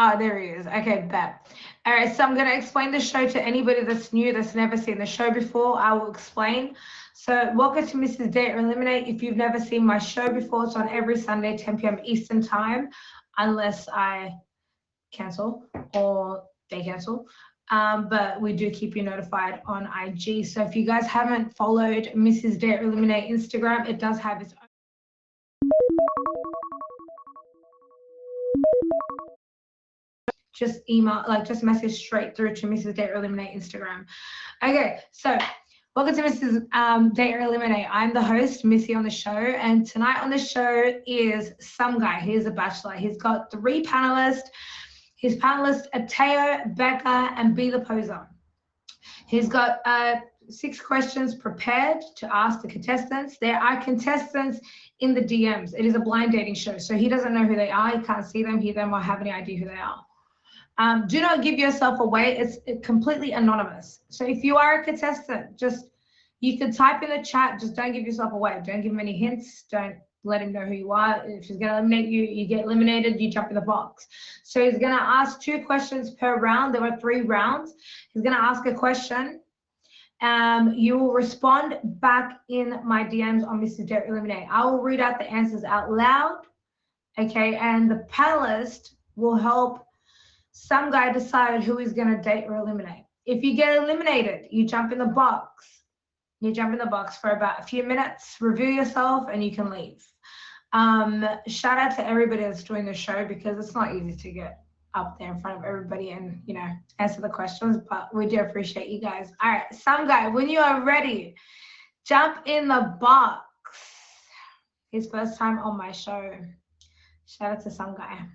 Oh, there he is. Okay, bet. All right, so I'm going to explain the show to anybody that's new, that's never seen the show before. I will explain. So welcome to Mrs. Date or Eliminate. If you've never seen my show before, it's on every Sunday, 10 p.m. Eastern time, unless I cancel or they cancel. But we do keep you notified on IG. So if you guys haven't followed Mrs. Date or Eliminate Instagram, it does have its own. Just email, like just message straight through to Mrs. Date or Eliminate Instagram. Okay, so welcome to Mrs. Date or Eliminate. I'm the host, Missy, on the show, and tonight on the show is SomeGuy. He's a bachelor. He's got 3 panelists. His panelists are Teo, Becka, and BThePoser. He's got 6 questions prepared to ask the contestants. There are contestants in the DMs. It is a blind dating show, so he doesn't know who they are. He can't see them, hear them, or have any idea who they are. Do not give yourself away. It's completely anonymous. So if you are a contestant, you can type in the chat, just don't give yourself away. Don't give him any hints. Don't let him know who you are. If he's going to eliminate you, you get eliminated, you jump in the box. So he's going to ask 2 questions per round. There are 3 rounds. He's going to ask a question. You will respond back in my DMs on Mrs. Date or Eliminate. I will read out the answers out loud, okay? And the panelist will help SomeGuy decide who he's going to date or eliminate. If you get eliminated, you jump in the box. You jump in the box for about a few minutes, review yourself, and you can leave. Shout out to everybody that's doing the show, because it's not easy to get up there in front of everybody and, you know, answer the questions, but we do appreciate you guys. All right, SomeGuy, when you are ready, jump in the box. His first time on my show. Shout out to SomeGuy.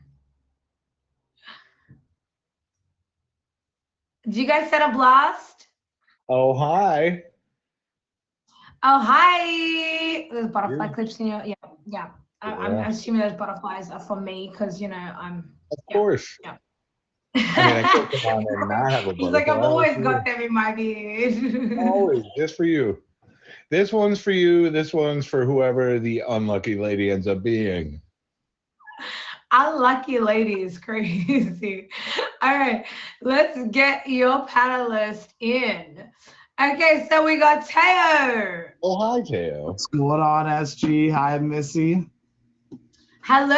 Did you guys set a blast? Oh, hi. Oh, hi. There's butterfly clips in your, yeah. I'm assuming those butterflies are for me because, you know, I'm. Of course. Yeah. I mean, I could come on and not have a butterfly. He's like, I've always got them in my beard. Always, just for you. This one's for you. This one's for whoever the unlucky lady ends up being. Unlucky lady is crazy. All right, let's get your panelist in. Okay, so we got Teo. Oh, hi, Teo. What's going on, SG? Hi, Missy. Hello.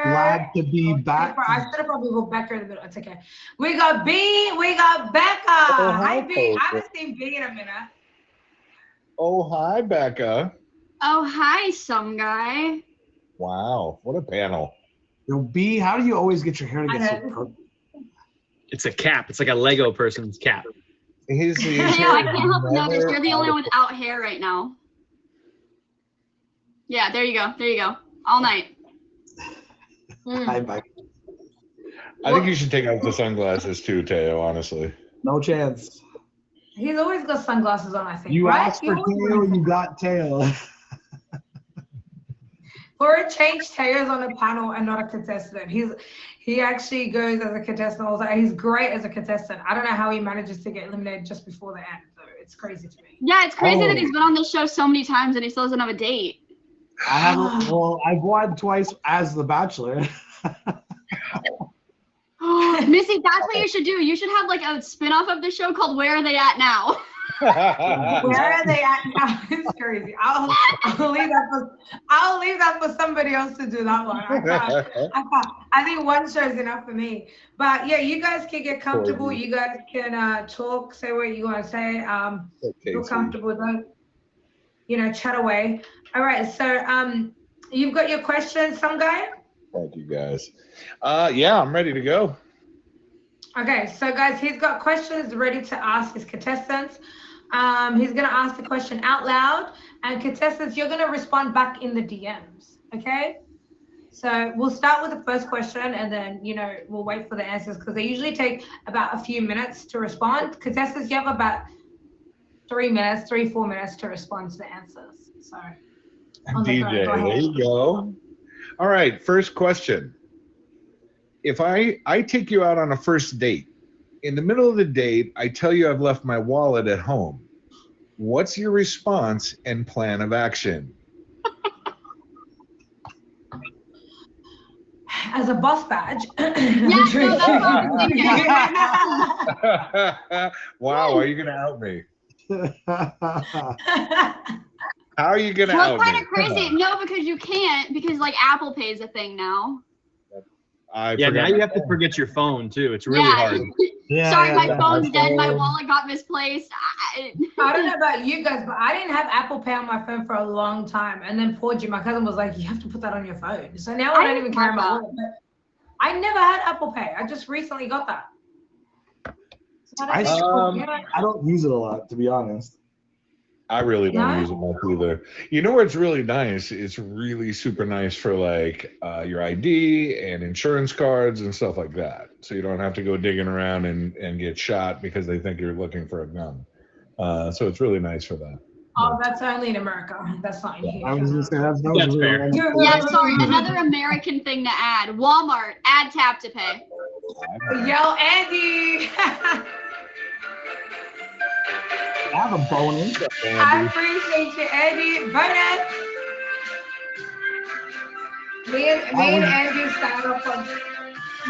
Glad to be back. I should have probably put Becka in the middle. It's okay. We got B. We got Becka. Oh, hi, B. I haven't seen B in a minute. Oh, hi, Becka. Oh, hi, SomeGuy. Wow, what a panel. Yo, B, how do you always get your hair to get so purple? It's a cap. It's like a Lego person's cap. I can't help but notice you're the only one without hair right now. Yeah, there you go. There you go. All night. Hi, Becca. I think you should take out the sunglasses too, Teo, honestly. No chance. He's always got sunglasses on, I think. You right? asked for Teo, you got Teo. For a change, Teo's on a panel and not a contestant. He actually goes as a contestant also. He's great as a contestant. I don't know how he manages to get eliminated just before the end, though. It's crazy to me. Yeah, it's crazy that he's been on this show so many times and he still doesn't have a date. I haven't. Well, I've won twice as The Bachelor. Missy, that's what you should do. You should have like a spin-off of the show called Where Are They At Now? Where are they at now? It's crazy. I'll leave that for somebody else to do that one. I can't. I think one show is enough for me. But yeah, you guys can get comfortable. You guys can talk, say what you want to say. Feel comfortable. Don't, you know, chat away. All right. So you've got your questions, SomeGuy? Thank you, guys. Yeah, I'm ready to go. Okay, so guys, he's got questions ready to ask his contestants. He's going to ask the question out loud, and contestants, you're going to respond back in the DMs, okay? So we'll start with the first question, and then, you know, we'll wait for the answers because they usually take about a few minutes to respond. Contestants, you have about 4 minutes to respond to the answers. So, DJ, there you go. All right, first question. If I take you out on a first date, in the middle of the date, I tell you I've left my wallet at home. What's your response and plan of action? as a boss badge. Yeah, no, that's what I was thinking. Wow, are you gonna out me? How are you gonna Well, out it's me? kind of crazy. No, because you can't, because like Apple Pay is a thing now. Yeah, now you have to forget your phone too. It's really Yeah. hard. Yeah, Sorry, yeah, my yeah. phone's dead. My phone. wallet got misplaced. I don't know about you guys, but I didn't have Apple Pay on my phone for a long time. And then poor Jim, my cousin, was like, you have to put that on your phone. So now I don't even carry my wallet. But I never had Apple Pay. I just recently got that. So I don't use it a lot, to be honest. I really don't No? use it much either. You know what's really nice? It's really super nice for like your ID and insurance cards and stuff like that. So you don't have to go digging around and get shot because they think you're looking for a gun. So it's really nice for that. Oh, that's only in America. That's not in here. I was gonna say that's fair. Yeah, sorry. Another American thing to add. Walmart, add tap to pay. Yo, Andy. I have a bonus. I appreciate you, Andy. Bonus. Me and Andy started off on.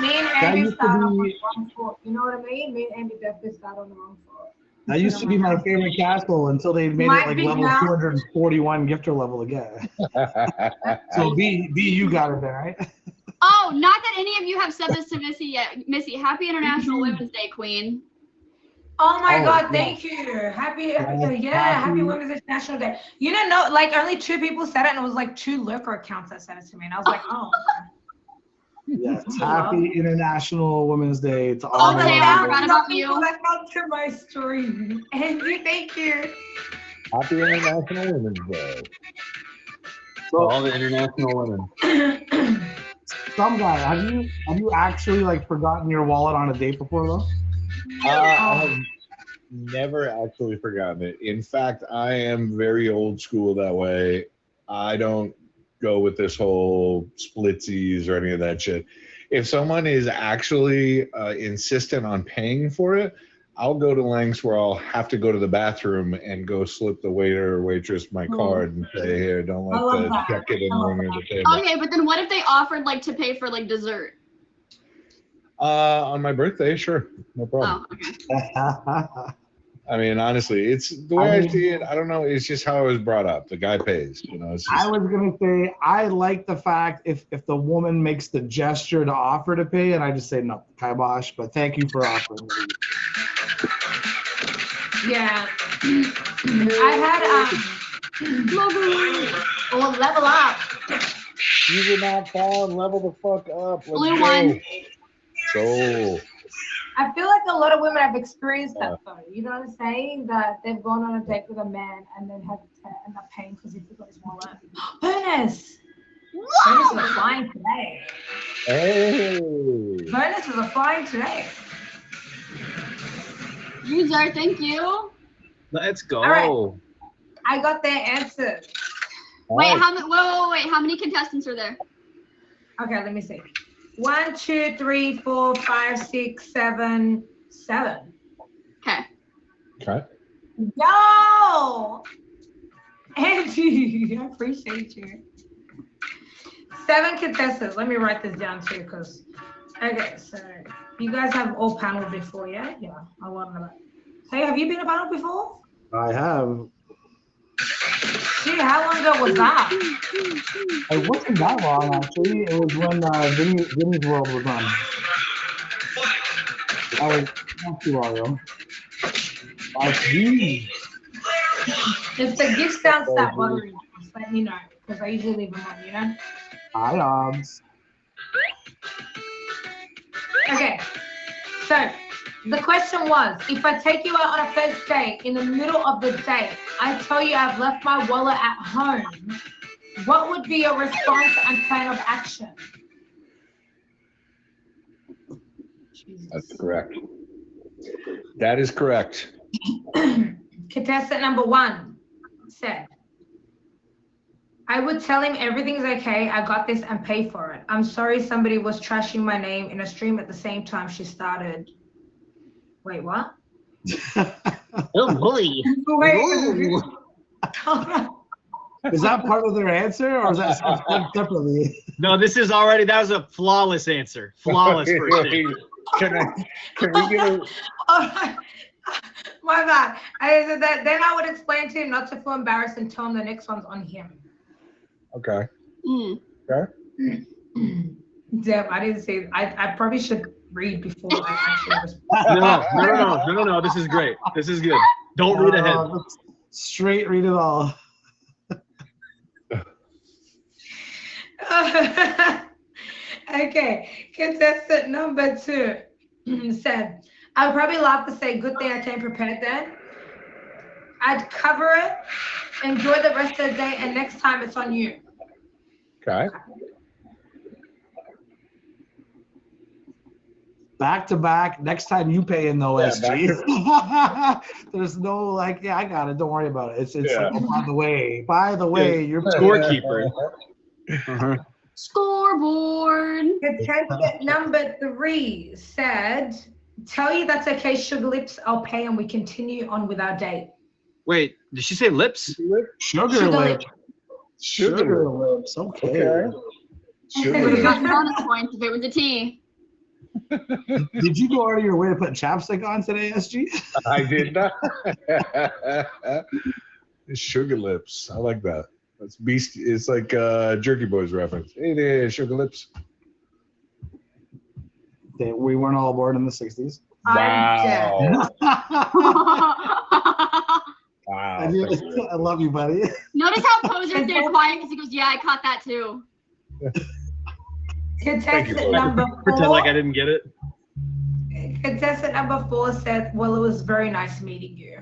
Me and Andy started off on the wrong foot. You know what I mean? Me and Andy definitely started on the wrong foot. That used to be my favorite castle until they made My it like big level mouth. 241 gifter level again. So B, you got it there, right? Oh, not that any of you have said this to Missy yet. Missy, happy International Women's Day, Queen. Oh my Oh, God, yeah. thank you. Happy happy- Women's International Day. You know, no, like only 2 people said it, and it was like 2 lurker accounts that said it to me. And I was like, oh. Yes. Happy International Women's Day to Oh, all okay, women. I forgot about you. That's not to my story. Andy, thank you. Happy International Women's Day. To all the international women. SomeGuy, have you actually like forgotten your wallet on a date before though? I have never actually forgotten it. In fact, I am very old school that way. I don't go with this whole splitsies or any of that shit. If someone is actually insistent on paying for it, I'll go to lengths where I'll have to go to the bathroom and go slip the waiter or waitress my card and say, here, don't I love let the that. check it in I love ring of the table. Okay, but then what if they offered like to pay for like dessert? On my birthday, sure. No problem. Oh, okay. I mean, honestly, it's the way I see it. I don't know. It's just how I was brought up. The guy pays. You know. It's just, I was gonna say I like the fact if the woman makes the gesture to offer to pay, and I just say no, kibosh. But thank you for offering. Yeah. I had level up. you did not fall. Level the fuck up. Let's Blue go. one. So I feel like a lot of women have experienced that though. You know what I'm saying? That they've gone on a date with a man and then had to end up paying because he forgot his wallet. Bonus! Bonus is flying today. hey. Bonus is flying today. User, thank you. Let's go. All right. I got their answers. Wait, Alright. how many? Wait, how many contestants are there? Okay, let me see. 1, 2, 3, 4, 5, 6, 7, 7. Okay. Okay. Yo! Angie, I appreciate you. 7 contestants. Let me write this down too, because, okay, so you guys have all paneled before, yeah? Yeah, I want to know. Hey, have you been a panel before? I have. Gee, how long ago was that? It wasn't that long actually. It was when Vinny's World was on. That was not too long ago. Geez. If the gift sounds that buttery, just let me know, because I usually leave them on, you know? Hi, Obs. Okay, so the question was, if I take you out on a first date, in the middle of the date, I tell you I've left my wallet at home, what would be your response and plan of action? That's correct. That is correct. Contestant number 1 said, I would tell him everything's okay, I got this, and pay for it. I'm sorry somebody was trashing my name in a stream at the same time she started. Wait, what? Oh boy. Wait. Hold on. Is that part of their answer, or is that something separately? No, this is already. That was a flawless answer. Flawless first answer. Can we get a? Oh, my bad. I said that. Then I would explain to him not to feel embarrassed and tell him the next one's on him. Okay. Mm. Okay. Damn, I didn't say. I probably should read before I actually respond. No. This is great. This is good. Don't read ahead. Straight read it all. Okay, contestant number 2 said, I would probably laugh to say, good thing I came prepared then. I'd cover it, enjoy the rest of the day, and next time it's on you. Okay. Back to back. Next time you pay in though, Yeah, SG. There's no like, yeah, I got it. Don't worry about it. It's like, oh, by the way, you're Scorekeeper. Scoreboard. Contestant number 3 said, tell you that's okay, sugar lips, I'll pay and we continue on with our date. Wait, did she say lips? Sugar lips. Sugar lips. Okay. Okay. Would have Sugar. gotten bonus points if it was a T. Did you go out of your way to put chapstick on today, SG? I did not. Sugar lips. I like that. That's beast. It's like Jerky Boys reference. Hey there, sugar lips. We weren't all born in the 60s. Wow. Wow. I love you, buddy. Notice how Poser stayed quiet because he goes, yeah, I caught that too. Contestant number 4. Pretend like I didn't get it. Contestant number 4 said, well, it was very nice meeting you.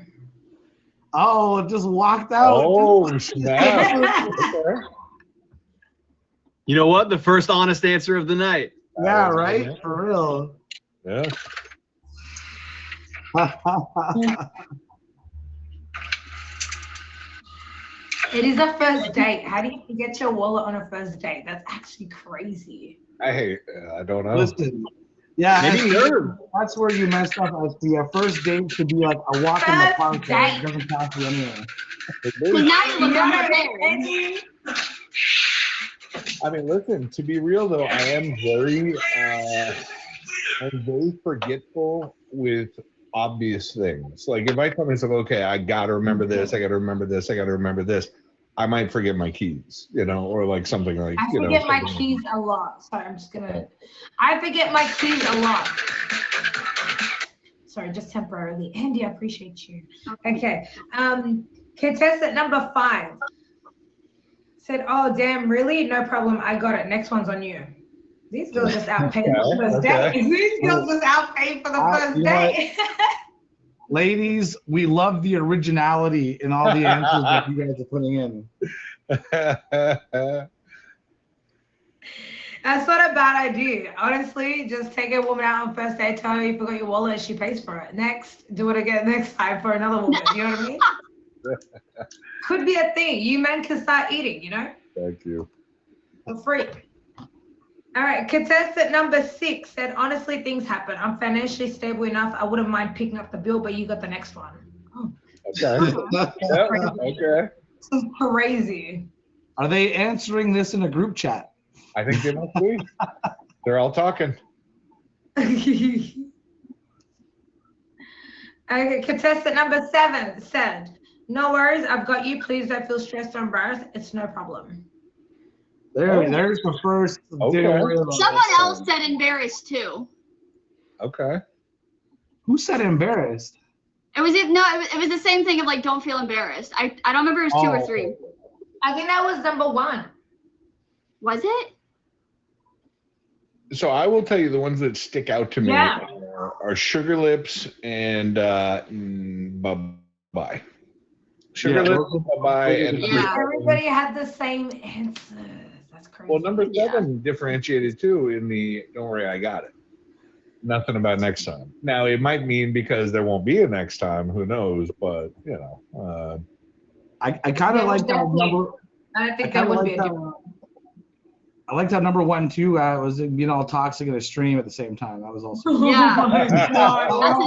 Oh, it just walked out. Oh, snap. Okay. You know what? The first honest answer of the night. Yeah, right? For real. Yeah. It is a first date. How do you forget your wallet on a first date? That's actually crazy. I don't know. Listen, yeah, Maybe nerve. that's where you messed up. The first date should be like a walk in the park. First That date. doesn't cost you anyway. Because now you look unprepared. I mean, listen, to be real though, I am very forgetful with obvious things. Like if I tell myself, okay, I gotta remember this, I gotta remember this, I gotta remember this, I might forget my keys, you know, or like something like, I you know. forget my keys a lot. Sorry, I'm just gonna. I forget my keys a lot. Sorry, just temporarily. Andy, I appreciate you. Okay. Contestant number 5 said, "Oh damn, really? No problem. I got it. Next one's on you." These girls just outpaid for the first date. These girls just outpaid for the first date. Ladies, we love the originality in all the answers that you guys are putting in. That's not a bad idea. Honestly, just take a woman out on first date, tell her you forgot your wallet, she pays for it. Next, do it again next time for another woman. You know what I mean? Could be a thing. You men can start eating, you know? Thank you. For free. All right, contestant number 6 said, honestly, things happen. I'm financially stable enough. I wouldn't mind picking up the bill, but you got the next one. Oh, Okay. Yeah, okay. this is crazy. Are they answering this in a group chat? I think they must be. They're all talking. Okay, contestant number 7 said, no worries, I've got you. Please don't feel stressed or embarrassed. It's no problem. There's the first. Okay. Someone else said embarrassed too. Okay. Who said embarrassed? It was the same thing of like don't feel embarrassed. I don't remember if it was 2 or 3. I think that was number 1. Was it? So I will tell you the ones that stick out to me Yeah. are Sugar Lips and Bye-Bye. Sugar Yeah. Lips, Bye-Bye, and Yeah. Everybody had the same answers. That's crazy. well, number 7 differentiated too in the don't worry, I got it. Nothing about next time. Now it might mean because there won't be a next time, who knows, but you know. I kind of like that number. I think that would be a different. I liked how number 1 too was being all toxic in a stream at the same time. That was also. Yeah. Oh my God. That's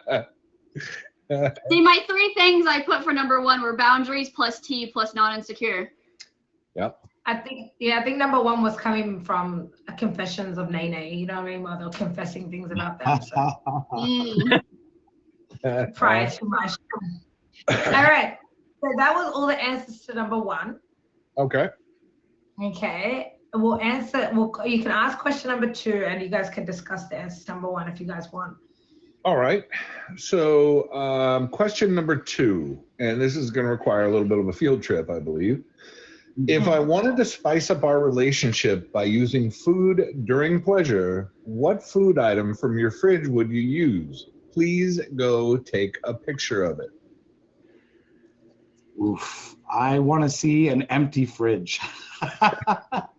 integrity. See, my 3 things I put for number 1 were boundaries plus T plus non-insecure. Yep. I think number 1 was coming from confessions of Nene. You know what I mean? While they were confessing things about them. So prior to my show. All right. So that was all the answers to number 1. Okay. Okay. We'll answer. You can ask question number 2, and you guys can discuss the answer to number 1 if you guys want. All right. So question number 2, and this is going to require a little bit of a field trip, I believe. If I wanted to spice up our relationship by using food during pleasure, what food item from your fridge would you use? Please go take a picture of it. Oof. I want to see an empty fridge. Are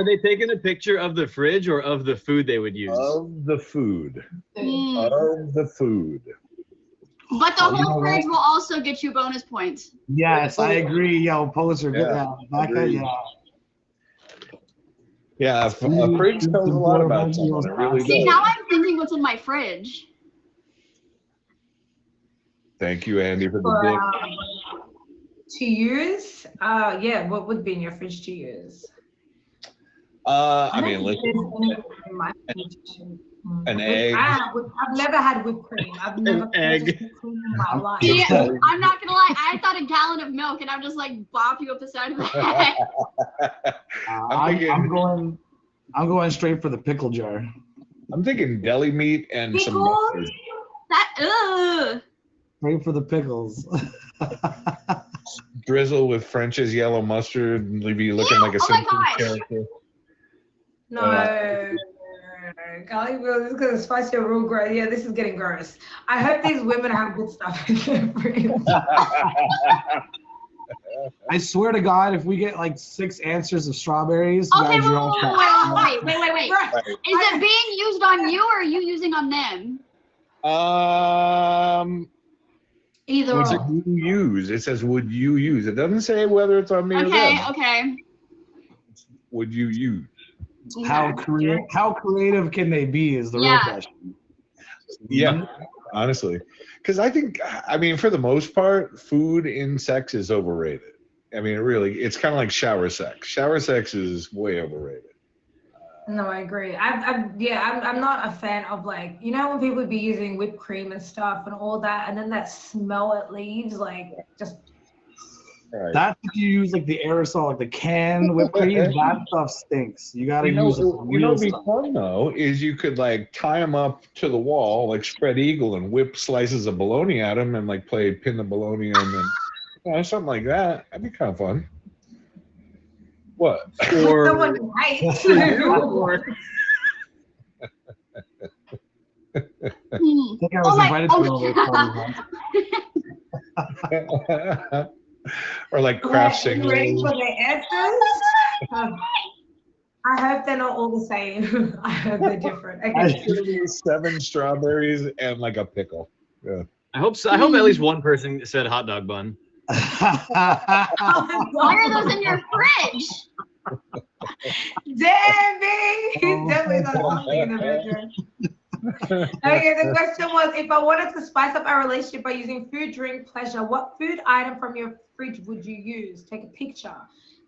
they taking a picture of the fridge or of the food they would use? Of the food. Of the food. But the whole fridge will also get you bonus points. Yes, I agree. Yo, Poser, good job. Becca, yeah. Yeah, a fridge tells a lot about someone. It really See, does. now I'm thinking what's in my fridge. Thank you, Andy, for the dick. To use, yeah, what would be in your fridge to use? I mean, listen, an egg. I've never had whipped cream. I've never egg. whipped cream in my life. Yeah, I'm not gonna lie. I thought a gallon of milk, and I'm just like bop you up the side of the head. I'm going straight for the pickle jar. I'm thinking deli meat and some Pickles? mustard. That Straight for the pickles. Drizzle with French's yellow mustard and leave you looking like a oh my Simpsons gosh. character. No. Garlic bread, this is gonna spice your real gross. Yeah, this is getting gross. I hope these women have good stuff in their fridge. I swear to God, if we get like 6 answers of strawberries, Okay, guys, you're all set. wait. Right. Is it being used on you or are you using on them? Either What's it or. you use? It says, would you use? It doesn't say whether it's on me or Okay, them. okay. Would you use? How creative can they be is the real Yeah. question. Yeah, honestly. Because I think, I mean, for the most part, food in sex is overrated. I mean, it's kind of like shower sex. Shower sex is way overrated. No, I agree. I'm not a fan of, like, you know, when people be using whipped cream and stuff and all that, and then that smell it leaves, like, just. Right. That's if you use like the aerosol, like the canned whipped cream. That stuff stinks. You gotta use the real what'd be stuff. fun though is you could like tie them up to the wall, like spread eagle, and whip slices of bologna at them, and like play pin the bologna on them, something like that. That'd be kind of fun. What? Or Someone nice. I think I was invited to one of those parties once. Or like craft Ready for singles. the answers? I hope they're not all the same. I hope they're different. Okay. 7 strawberries and like a pickle. Yeah. I hope so. I hope at least one person said hot dog bun. Why are those in your fridge? Damn me! He's definitely not something in the bedroom. Okay, the question was, if I wanted to spice up our relationship by using food during pleasure, what food item from your fridge would you use? Take a picture.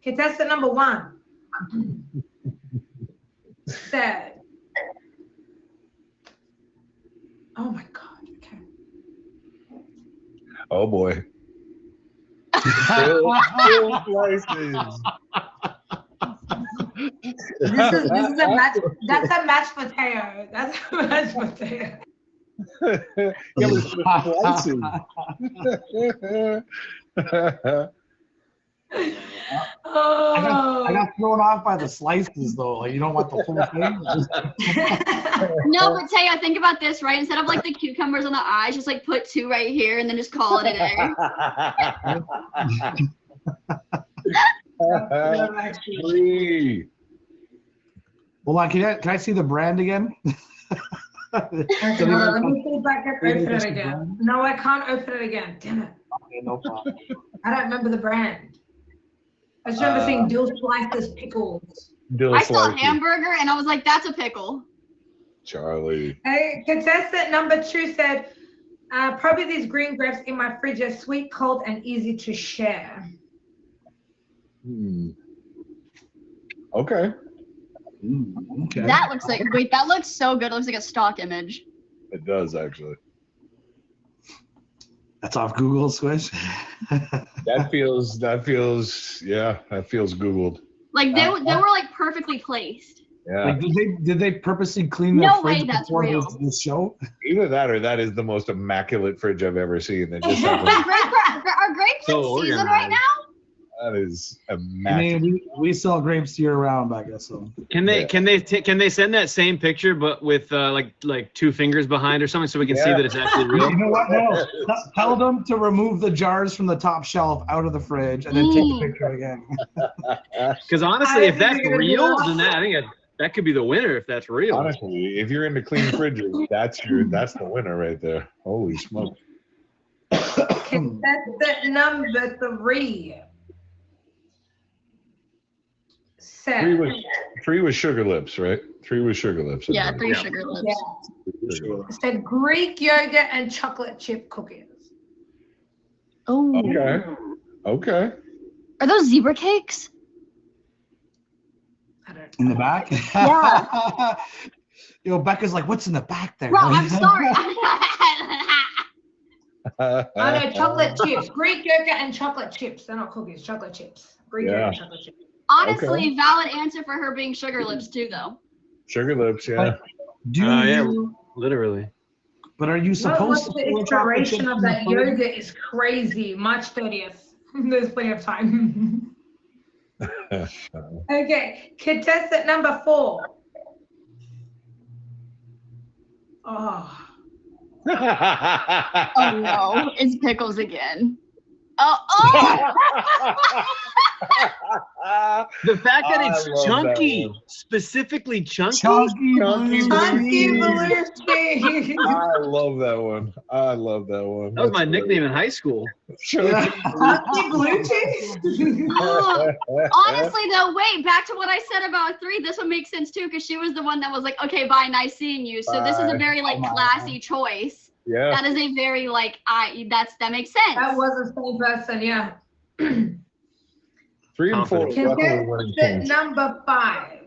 Contestant number 1 said, oh my God, okay. Oh boy. Slices. This is a match. That's a mashed potato. That's a mashed potato. Yeah, but slices. Oh. I got thrown off by the slices though. Like you don't want the whole thing. No, but Taya, think about this, right? Instead of like the cucumbers on the eyes, just like put 2 right here and then just call it a day. Free. Hold on, can I see the brand again? Okay, hold on, let me see if I can open it again. No, I can't open it again. Damn it. Okay, no problem. I don't remember the brand. I just remember seeing dill slices pickles. I saw a hamburger and I was like, that's a pickle. Charlie. Hey, contestant number 2 said, Probably these green grapes in my fridge are sweet, cold, and easy to share. Okay. Okay. That looks like, wait, that looks so good. It looks like a stock image. It does actually. That's off Google, Squish. That feels Googled. Like they were like perfectly placed. Yeah. Like, did they purposely clean their No fridge way, that's before real. this show? Either that or that is the most immaculate fridge I've ever seen. That just Are happens. grapes So in season organized. right now? That is I immaculate. mean, we sell grapes year round, Becca. So Can they Yeah. can they send that same picture but with like 2 fingers behind or something so we can see Yeah. that it's actually real? you know what? No. Tell them to remove the jars from the top shelf out of the fridge and then take a picture again. Because honestly, I if that's think they're gonna do real, that. then I think that could be the winner if that's real. Honestly, if you're into clean fridges, that's the winner right there. Holy smoke. Contestant number 3. Three was Sugar Lips, right? 3 was Sugar Lips. I Yeah, think. 3 sugar lips. Said Greek yogurt and chocolate chip cookies. Oh. Okay. Are those zebra cakes? I don't In the back? Yeah. Yo, Becca's like, what's in the back there? Bro, I'm sorry. Oh no, chocolate chips. Greek yogurt and chocolate chips. They're not cookies, chocolate chips. Greek yogurt and chocolate chips. Honestly, valid answer for her being sugar lips too, though. Sugar Lips, yeah. Do Yeah, you? literally. But are you What's supposed to? the pour chocolate expiration chips of in the that fridge? yogurt is crazy. March 30th. There's plenty of time. Okay, contestant number 4. Oh. Oh no, it's pickles again. Oh! The fact that I it's love that chunky, one. specifically chunky. Chunky Chunky blue Chunky cheese. Belushi. I love that one. That was That was my nickname in high school. Chunky Belushi. Oh, honestly though, wait, back to what I said about 3. This one makes sense too, because she was the one that was like, okay, bye, nice seeing you. So this is a Bye. very like classy choice. Yeah. That is a very like that makes sense. That was the same person, yeah. 3 and 4 definitely winning Contestant teams. number 5.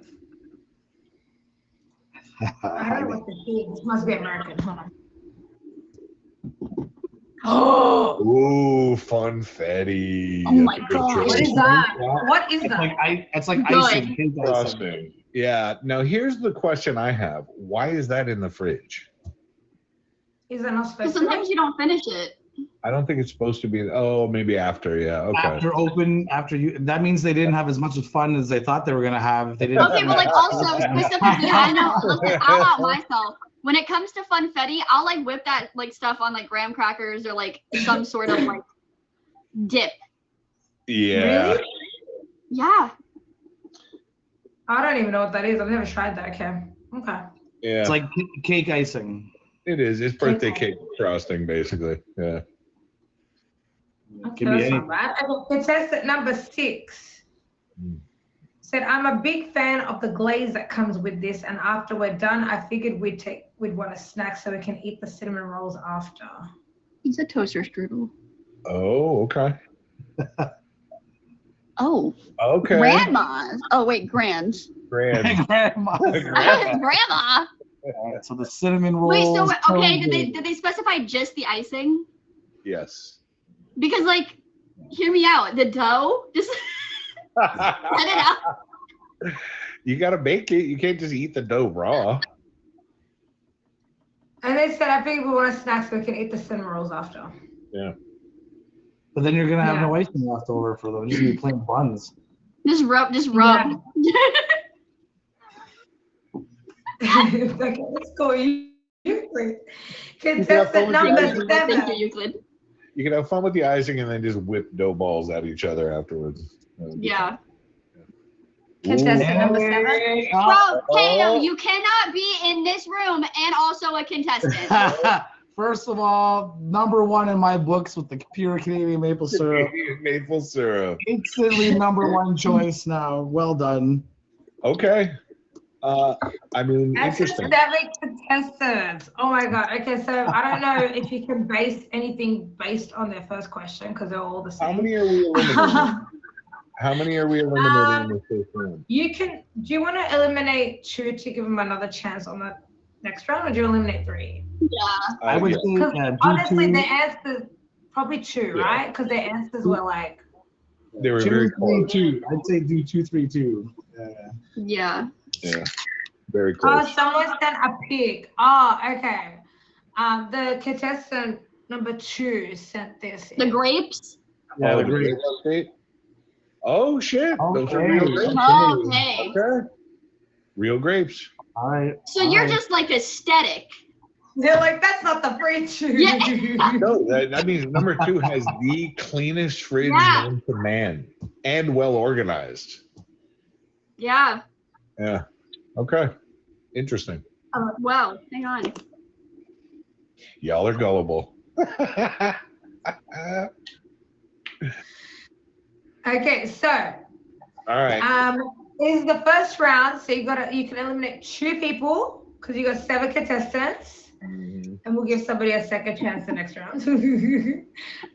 I don't know what this is. This must be American. Hold on. Oh, Ooh, funfetti. Oh my That's a good God. choice. what is that? What is It's that? like it's like Good. icing. Cake icing. Frosting. Yeah. Now here's the question I have. Why is that in the fridge? Is that not Because supposed to sometimes be? you don't finish it. I don't think it's supposed to be. Oh, maybe after. Yeah. Okay. After you, that means they didn't have as much fun as they thought they were gonna have. If they didn't. Okay, but like also specifically, I know. Listen, I'll out myself. When it comes to funfetti, I'll like whip that like stuff on like graham crackers or like some sort of like dip. Yeah. Really? Yeah. I don't even know what that is. I've never tried that. Okay. Okay. Yeah. It's like cake icing. It is. It's birthday cake frosting, basically. Yeah. Okay, Give me that's any- not bad. Okay, contestant number 6 said, I'm a big fan of the glaze that comes with this, and after we're done, I figured we'd want a snack so we can eat the cinnamon rolls after. It's a toaster strudel. Oh, okay. Oh. Okay. Grandma's. Oh wait, Grand's. Grand. Grandma. Grandma. Alright, so the cinnamon rolls. Wait, so okay, toasted. did they specify just the icing? Yes. Because like, hear me out. The dough, just cut it out. You gotta bake it. You can't just eat the dough raw. And they said, I figured we want a snack so we can eat the cinnamon rolls after. Yeah. But then you're gonna have Yeah. no icing left over for them. Just gonna be plain buns. Just rub. Okay, let's go. Euclid. Contestant number Thank you, 7. Euclid. You can have fun with the icing and then just whip dough balls at each other afterwards. Yeah. Contestant number 7. Oh, Bro, Tato, you cannot be in this room and also a contestant. First of all, #1 in my books with the pure Canadian maple syrup. Maple syrup. Instantly #1 choice now. Well done. Okay. I mean, That's interesting. 7 contestants. Oh my God. Okay, so I don't know if you can base anything based on their first question because they're all the same. How many are we eliminating? How many are we eliminating in the first round? You can. Do you want to eliminate 2 to give them another chance on the next round, or do you eliminate 3? Yeah. I would think Because honestly, do the answers probably 2, Yeah. right? Because their answers were like. They were 2, very 3, close. 2. I'd say do 2, 3, 2. Yeah. Yeah, very Oh, close. someone sent a pic. Oh, okay. The contestant number 2 sent this. The in. grapes. Yeah, Oh, the the great. grape update? Oh, shit. Those are Okay. real grapes. Okay. Okay. Real grapes. All right. So you're just like aesthetic. They're like, that's not the fridge. Yeah. No, that means number 2 has the cleanest fridge Yeah. known to man and well organized. Yeah. Yeah. Okay. Interesting. Wow. Hang on. Y'all are gullible. Okay, so All right. this is the first round, so you can eliminate 2 people because you got 7 contestants. Mhm. And we'll give somebody a second chance the next round.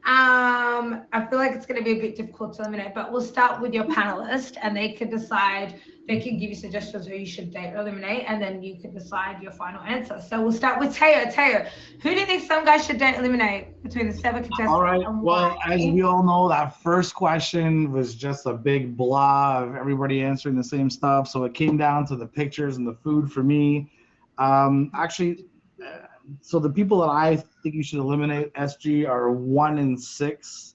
I feel like it's going to be a bit difficult to eliminate, but we'll start with your panelist, and they can decide. They can give you suggestions who you should date or eliminate, and then you can decide your final answer. So we'll start with Teo. Teo, who do you think some guys should date or eliminate between the 7 contestants? All right. and Well, why? as we all know, that first question was just a big blah of everybody answering the same stuff. So it came down to the pictures and the food for me. So the people that I think you should eliminate, SG, are 1 and 6.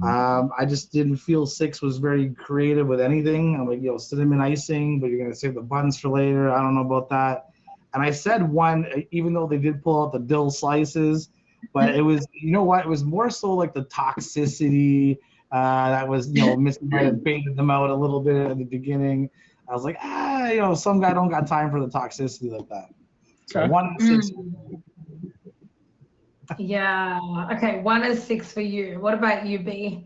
I just didn't feel 6 was very creative with anything. I'm like, cinnamon icing, but you're gonna save the buns for later. I don't know about that. And I said 1, even though they did pull out the dill slices, but it was, you know what? It was more so like the toxicity that was, Missy might have baited them out a little bit at the beginning. I was like, some guy don't got time for the toxicity like that. So 1 and 6. Yeah. Okay. 1 and 6 for you. What about you, B?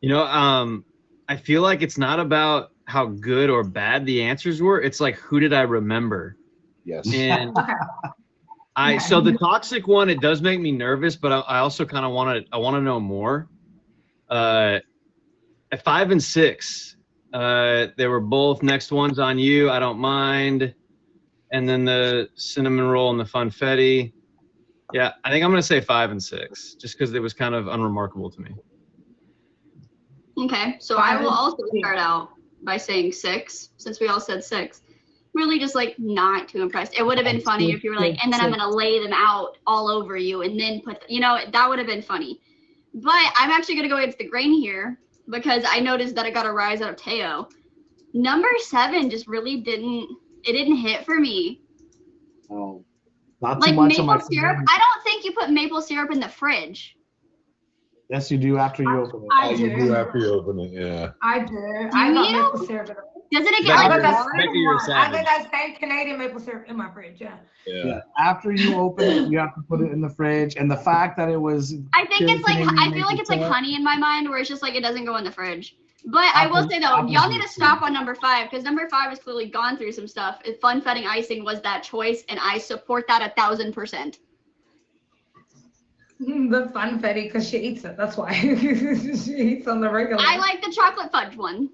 I feel like it's not about how good or bad the answers were. It's like, who did I remember? Yes. And Okay. so the toxic one, it does make me nervous, but I also kind of want to know more. At 5 and 6, they were both next ones on you. I don't mind. And then the cinnamon roll and the funfetti. Yeah, I think I'm going to say 5 and 6, just because it was kind of unremarkable to me. Okay. So I will also start out by saying 6, since we all said 6. Really just like not too impressed. It would have been funny if you were like, and then I'm going to lay them out all over you and then that would have been funny. But I'm actually going to go against the grain here because I noticed that it got a rise out of Teo. Number 7 just really didn't hit for me. Oh, not too Like much maple of my syrup. I don't think you put maple syrup in the fridge. Yes, you do after you open it. I You do. do after you open it, yeah. I do. I got maple syrup in it. Doesn't it Becca, get I like got you're- that Becca, same you're a one. I savage. got that same Canadian maple syrup in my fridge. Yeah. Yeah. After you open it, you have to put it in the fridge. And the fact that it was I think it's like Canadian I feel like maple it's like syrup. honey in my mind where it's just like it doesn't go in the fridge. But I will say though, y'all need to stop on number 5 because number 5 has clearly gone through some stuff. Funfetting icing was that choice, and I support that 1000%. The funfetti because she eats it. That's why she eats on the regular. I like the chocolate fudge one.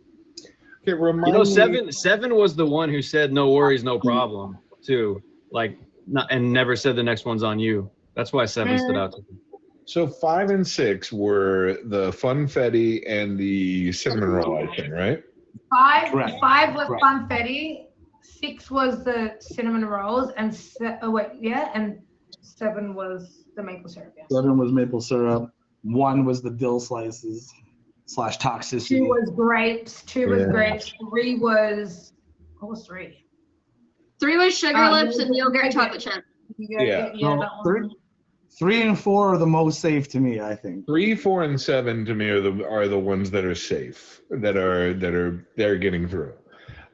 Okay, remind me. Seven was the one who said no worries, no problem, too. And never said the next one's on you. That's why 7 stood out to me. So 5 and 6 were the funfetti and the cinnamon roll icing, right? 5 Correct. 5 was Correct. funfetti. 6 was the cinnamon rolls, and 7 was the maple syrup. Yeah. 7 was maple syrup. 1 was the dill slices / toxicity. 2 was grapes. 2 was Yeah. grapes. 3 was what was 3? 3 was sugar lips and yogurt okay. chocolate chip. Yeah. So that one. 3 and 4 are the most safe to me, I think. 3, 4, and 7 to me are the ones that are safe, they're getting through.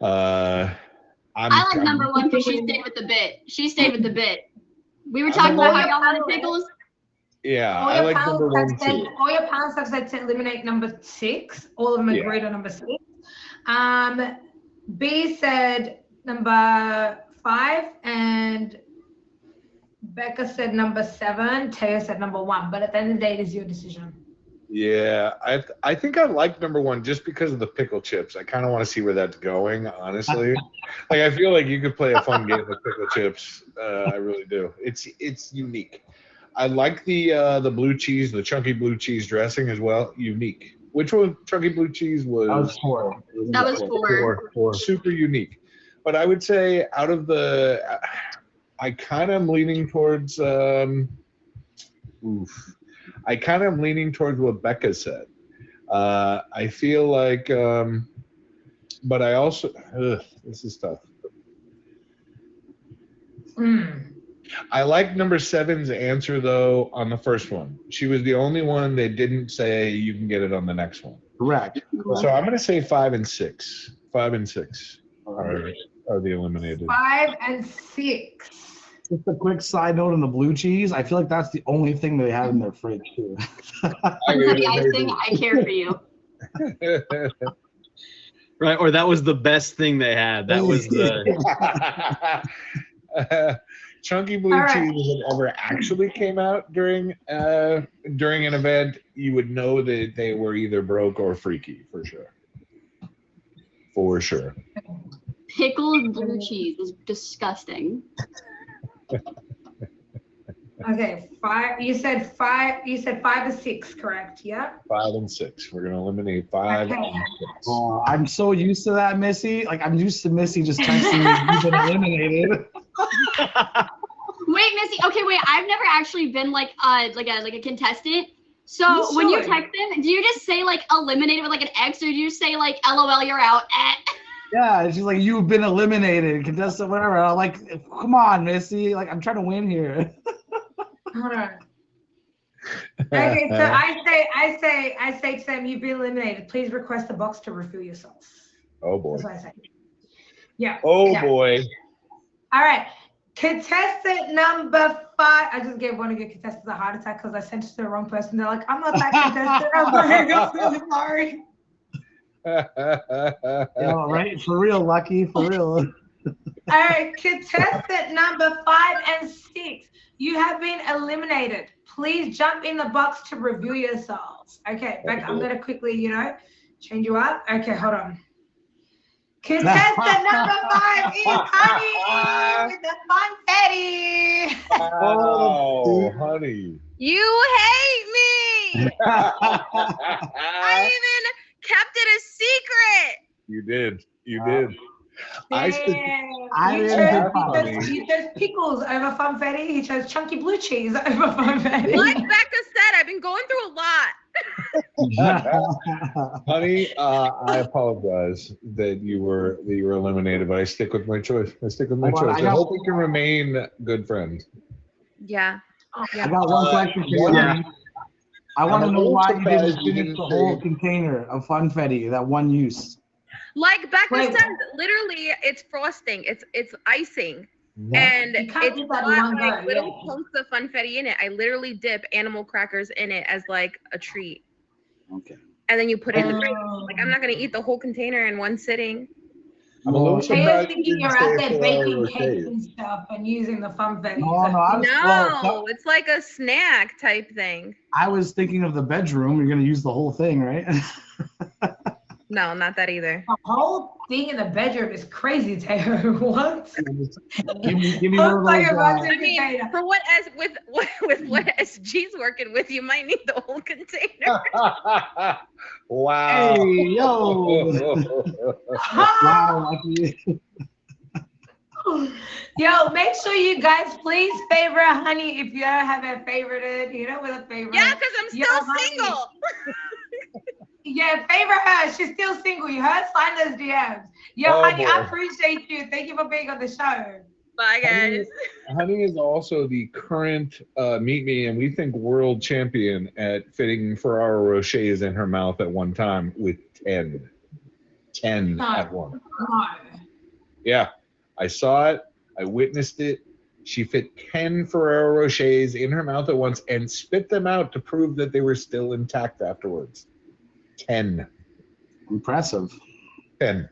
I like number 1 because she stayed with the bit. She stayed with the bit. We were talking about how y'all wanted pickles. Yeah, All I your like number 1 panelists have too. said, all your panelists have said to eliminate number 6. All of them Yeah. agreed on number 6. B said number 5, and Becca said number 7. Teo said number 1. But at the end of the day, it is your decision. Yeah, I think I like number 1 just because of the pickle chips. I kind of want to see where that's going, honestly. Like I feel like you could play a fun game with pickle chips. I really do. It's unique. I like the blue cheese, the chunky blue cheese dressing as well. Unique. Which one? Chunky blue cheese was. That was 4. That was 4. 4. Super unique. But I would say out of the, I kind of am leaning towards. I kind of am leaning towards what Becca said. I feel like, but I also, this is tough. I like number 7's answer though on the first one. She was the only one that didn't say you can get it on the next one. Correct. So I'm going to say 5 and 6. 5 and 6 are the eliminated. 5 and 6. Just a quick side note on the blue cheese. I feel like that's the only thing they have in their fridge too. The icing, I care for you. Right, or that was the best thing they had. That was the chunky blue cheese, if it ever actually came out during an event, you would know that they were either broke or freaky for sure. For sure. Pickled blue cheese is disgusting. Okay, 5. You said 5. You said 5 or 6, correct? Yeah. 5 and 6. We're gonna eliminate 5 Okay. and 6. Oh, I'm so used to that, Missy. Like I'm used to Missy just texting me, "You've been eliminated." Wait, Missy. Okay, wait. I've never actually been like a contestant. So when you text them, do you just say like eliminated with like an X, or do you say like LOL, you're out? Yeah, she's like, "You've been eliminated, contestant, whatever." I'm like, "Come on, Missy. Like I'm trying to win here." Hold on. Okay, so I say to them, you've been eliminated. Please request a box to refill yourself. Oh boy. That's what I say. Yeah. Oh yeah. boy. All right. Contestant number 5. I just gave one of your contestants a heart attack because I sent it to the wrong person. They're like, I'm not that contestant. I'm really sorry. Yeah, right? For real, Lucky. For real. All right. Contestant number 5 and 6. You have been eliminated. Please jump in the box to review yourselves. Okay, Becca, I'm going to quickly, change you up. Okay, hold on. Contestant number 5 is Honey with the confetti. Oh, Honey. You hate me. I even kept it a secret. You did. You did. You chose pickles over funfetti. He chose chunky blue cheese over funfetti. Like Becca said, I've been going through a lot. Honey, I apologize that you were eliminated, but I stick with my choice. I hope we can remain good friends. Yeah. I got one question for you. Yeah. I want to know why you didn't finish the whole container of funfetti, that one use. Like Becca said, literally, it's frosting. It's icing. And it's not like little chunks of funfetti in it. I literally dip animal crackers in it as like a treat. Okay. And then you put it in the fridge. Like I'm not gonna eat the whole container in one sitting. I'm a little surprised thinking you're out there baking cakes and stuff and using the funfetti. No, it's like a snack type thing. I was thinking of the bedroom. You're gonna use the whole thing, right? No, not that either. The whole thing in the bedroom is crazy, Teo. What? give me one of those. I mean, for what SG's working with, you might need the whole container. Wow. Hey, yo. Wow, Lucky. Yo, make sure you guys please favorite Honey if you haven't favorited, with a favorite. Yeah, because I'm still single. Yeah, favor her. She's still single. You heard? Slide those DMs. Yo, Honey, I appreciate you. Thank you for being on the show. Bye, guys. Honey is also the current Meet Me and we think world champion at fitting Ferrero Rochers in her mouth at one time with 10. 10 at one. No. Yeah, I saw it. I witnessed it. She fit 10 Ferrero Rochers in her mouth at once and spit them out to prove that they were still intact afterwards. 10. Impressive. 10.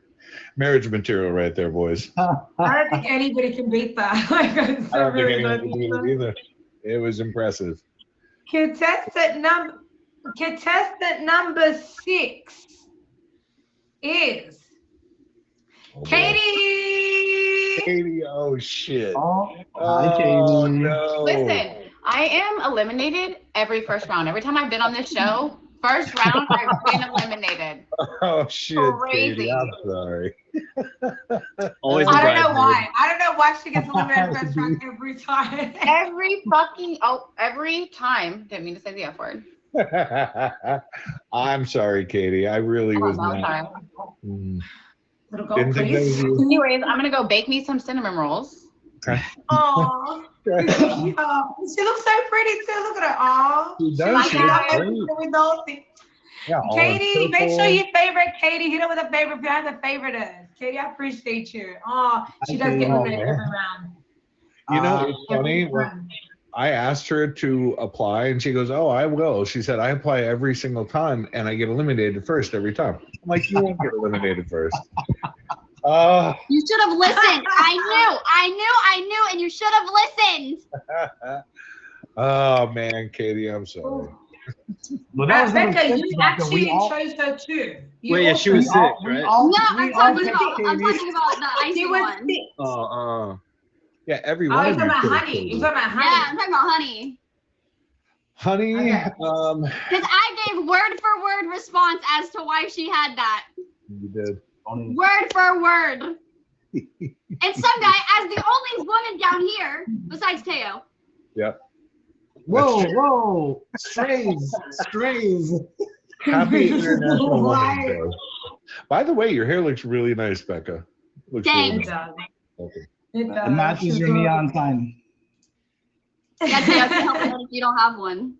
Marriage material right there, boys. I don't think anybody can beat that. Like, I don't think anyone can beat it either. It was impressive. Contestant number 6 is Katie. Katie, oh shit. Hi, Katie. No. Listen, I am eliminated every first round. Every time I've been on this show, first round, I've been eliminated. Oh shit, Crazy. Katie, I'm sorry. Always. I don't know why. I don't know why she gets eliminated first round every time. Every time. Didn't mean to say the F word. I'm sorry, Katie. I really was I'm not. sorry. Little gold, Didn't think that please. was you. Anyways, I'm gonna go bake me some cinnamon rolls. Okay. Aw. She looks so pretty too. Look at her. Aw. She does. She looks great. Yeah, all in Katie, make sure purple. you favorite Katie. Hit her with a favorite if you have the favorite us. Katie, I appreciate you. Oh, she does get eliminated every round. You know, it's funny. Every round. I asked her to apply, and she goes, "Oh, I will." She said, "I apply every single time, and I get eliminated first every time." I'm like, "You won't get eliminated first." You should have listened. I knew, and you should have listened. Oh man, Katie, I'm sorry. But that was number Becka, 6, you Becca. actually We all- chose her too. You Wait, yeah, also- she was 6, we right? all- No, we I'm all talking picked about Katie. the She icing was one. 6. Oh, Yeah, every Oh, one you're of talking you. about chose honey. Katie. You're talking about Yeah, honey. I'm talking about honey. Honey, Okay. Because I gave word for word response as to why she had that. you did. Word for word. And some guy, as the only woman down here, besides Teo. Yep. Whoa. Strays. Happy International Why? Women's Day. By the way, your hair looks really nice, Becca. Looks really It Thanks. does. nice. It does. It matches your neon sign. Yeah, Teo, can help out if you don't have one.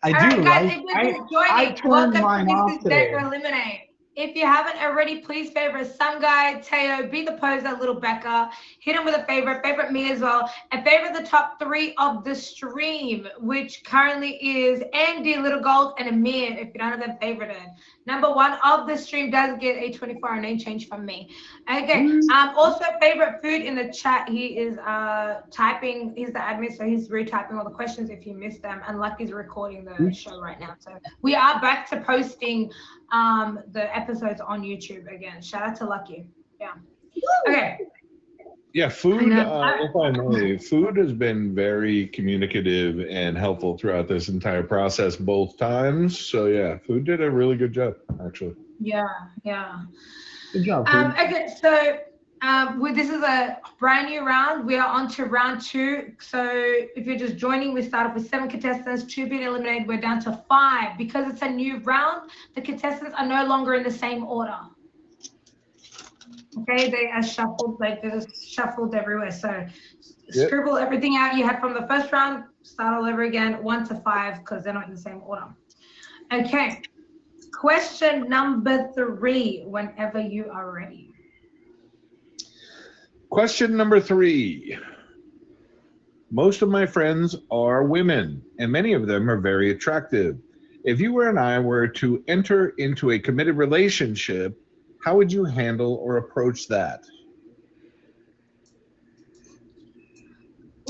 I All do, right, guys, right? if you're just joining, I turned welcome mine to off Mrs. today. Date or Eliminate. If you haven't already, please favorite SomeGuy, Teo, BThePoser, little Becca. Hit him with a favorite me as well, and favorite the top 3 of the stream, which currently is Andy, Little Gold, and Amir. If you don't have them favorited, number 1 of the stream does get a 24-hour name change from me. Okay. Also favorite food in the chat. He is typing. He's the admin, so he's retyping all the questions if you missed them. And Lucky's recording the show right now, so we are back to posting the episodes on YouTube again. Shout out to Lucky. Yeah. Okay. Yeah, food, if I may, food has been very communicative and helpful throughout this entire process both times. So yeah, food did a really good job, actually. Yeah. Good job, Food. Okay, so this is a brand new round. We are on to round 2. So if you're just joining, we started with 7 contestants, 2 being eliminated. We're down to 5. Because it's a new round, the contestants are no longer in the same order. Okay, they are shuffled, like they're just shuffled everywhere. So scribble everything out you had from the first round, start all over again, 1 to 5, because they're not in the same order. Okay, question number 3, whenever you are ready. Question number 3. Most of my friends are women, and many of them are very attractive. If you and I were to enter into a committed relationship, how would you handle or approach that?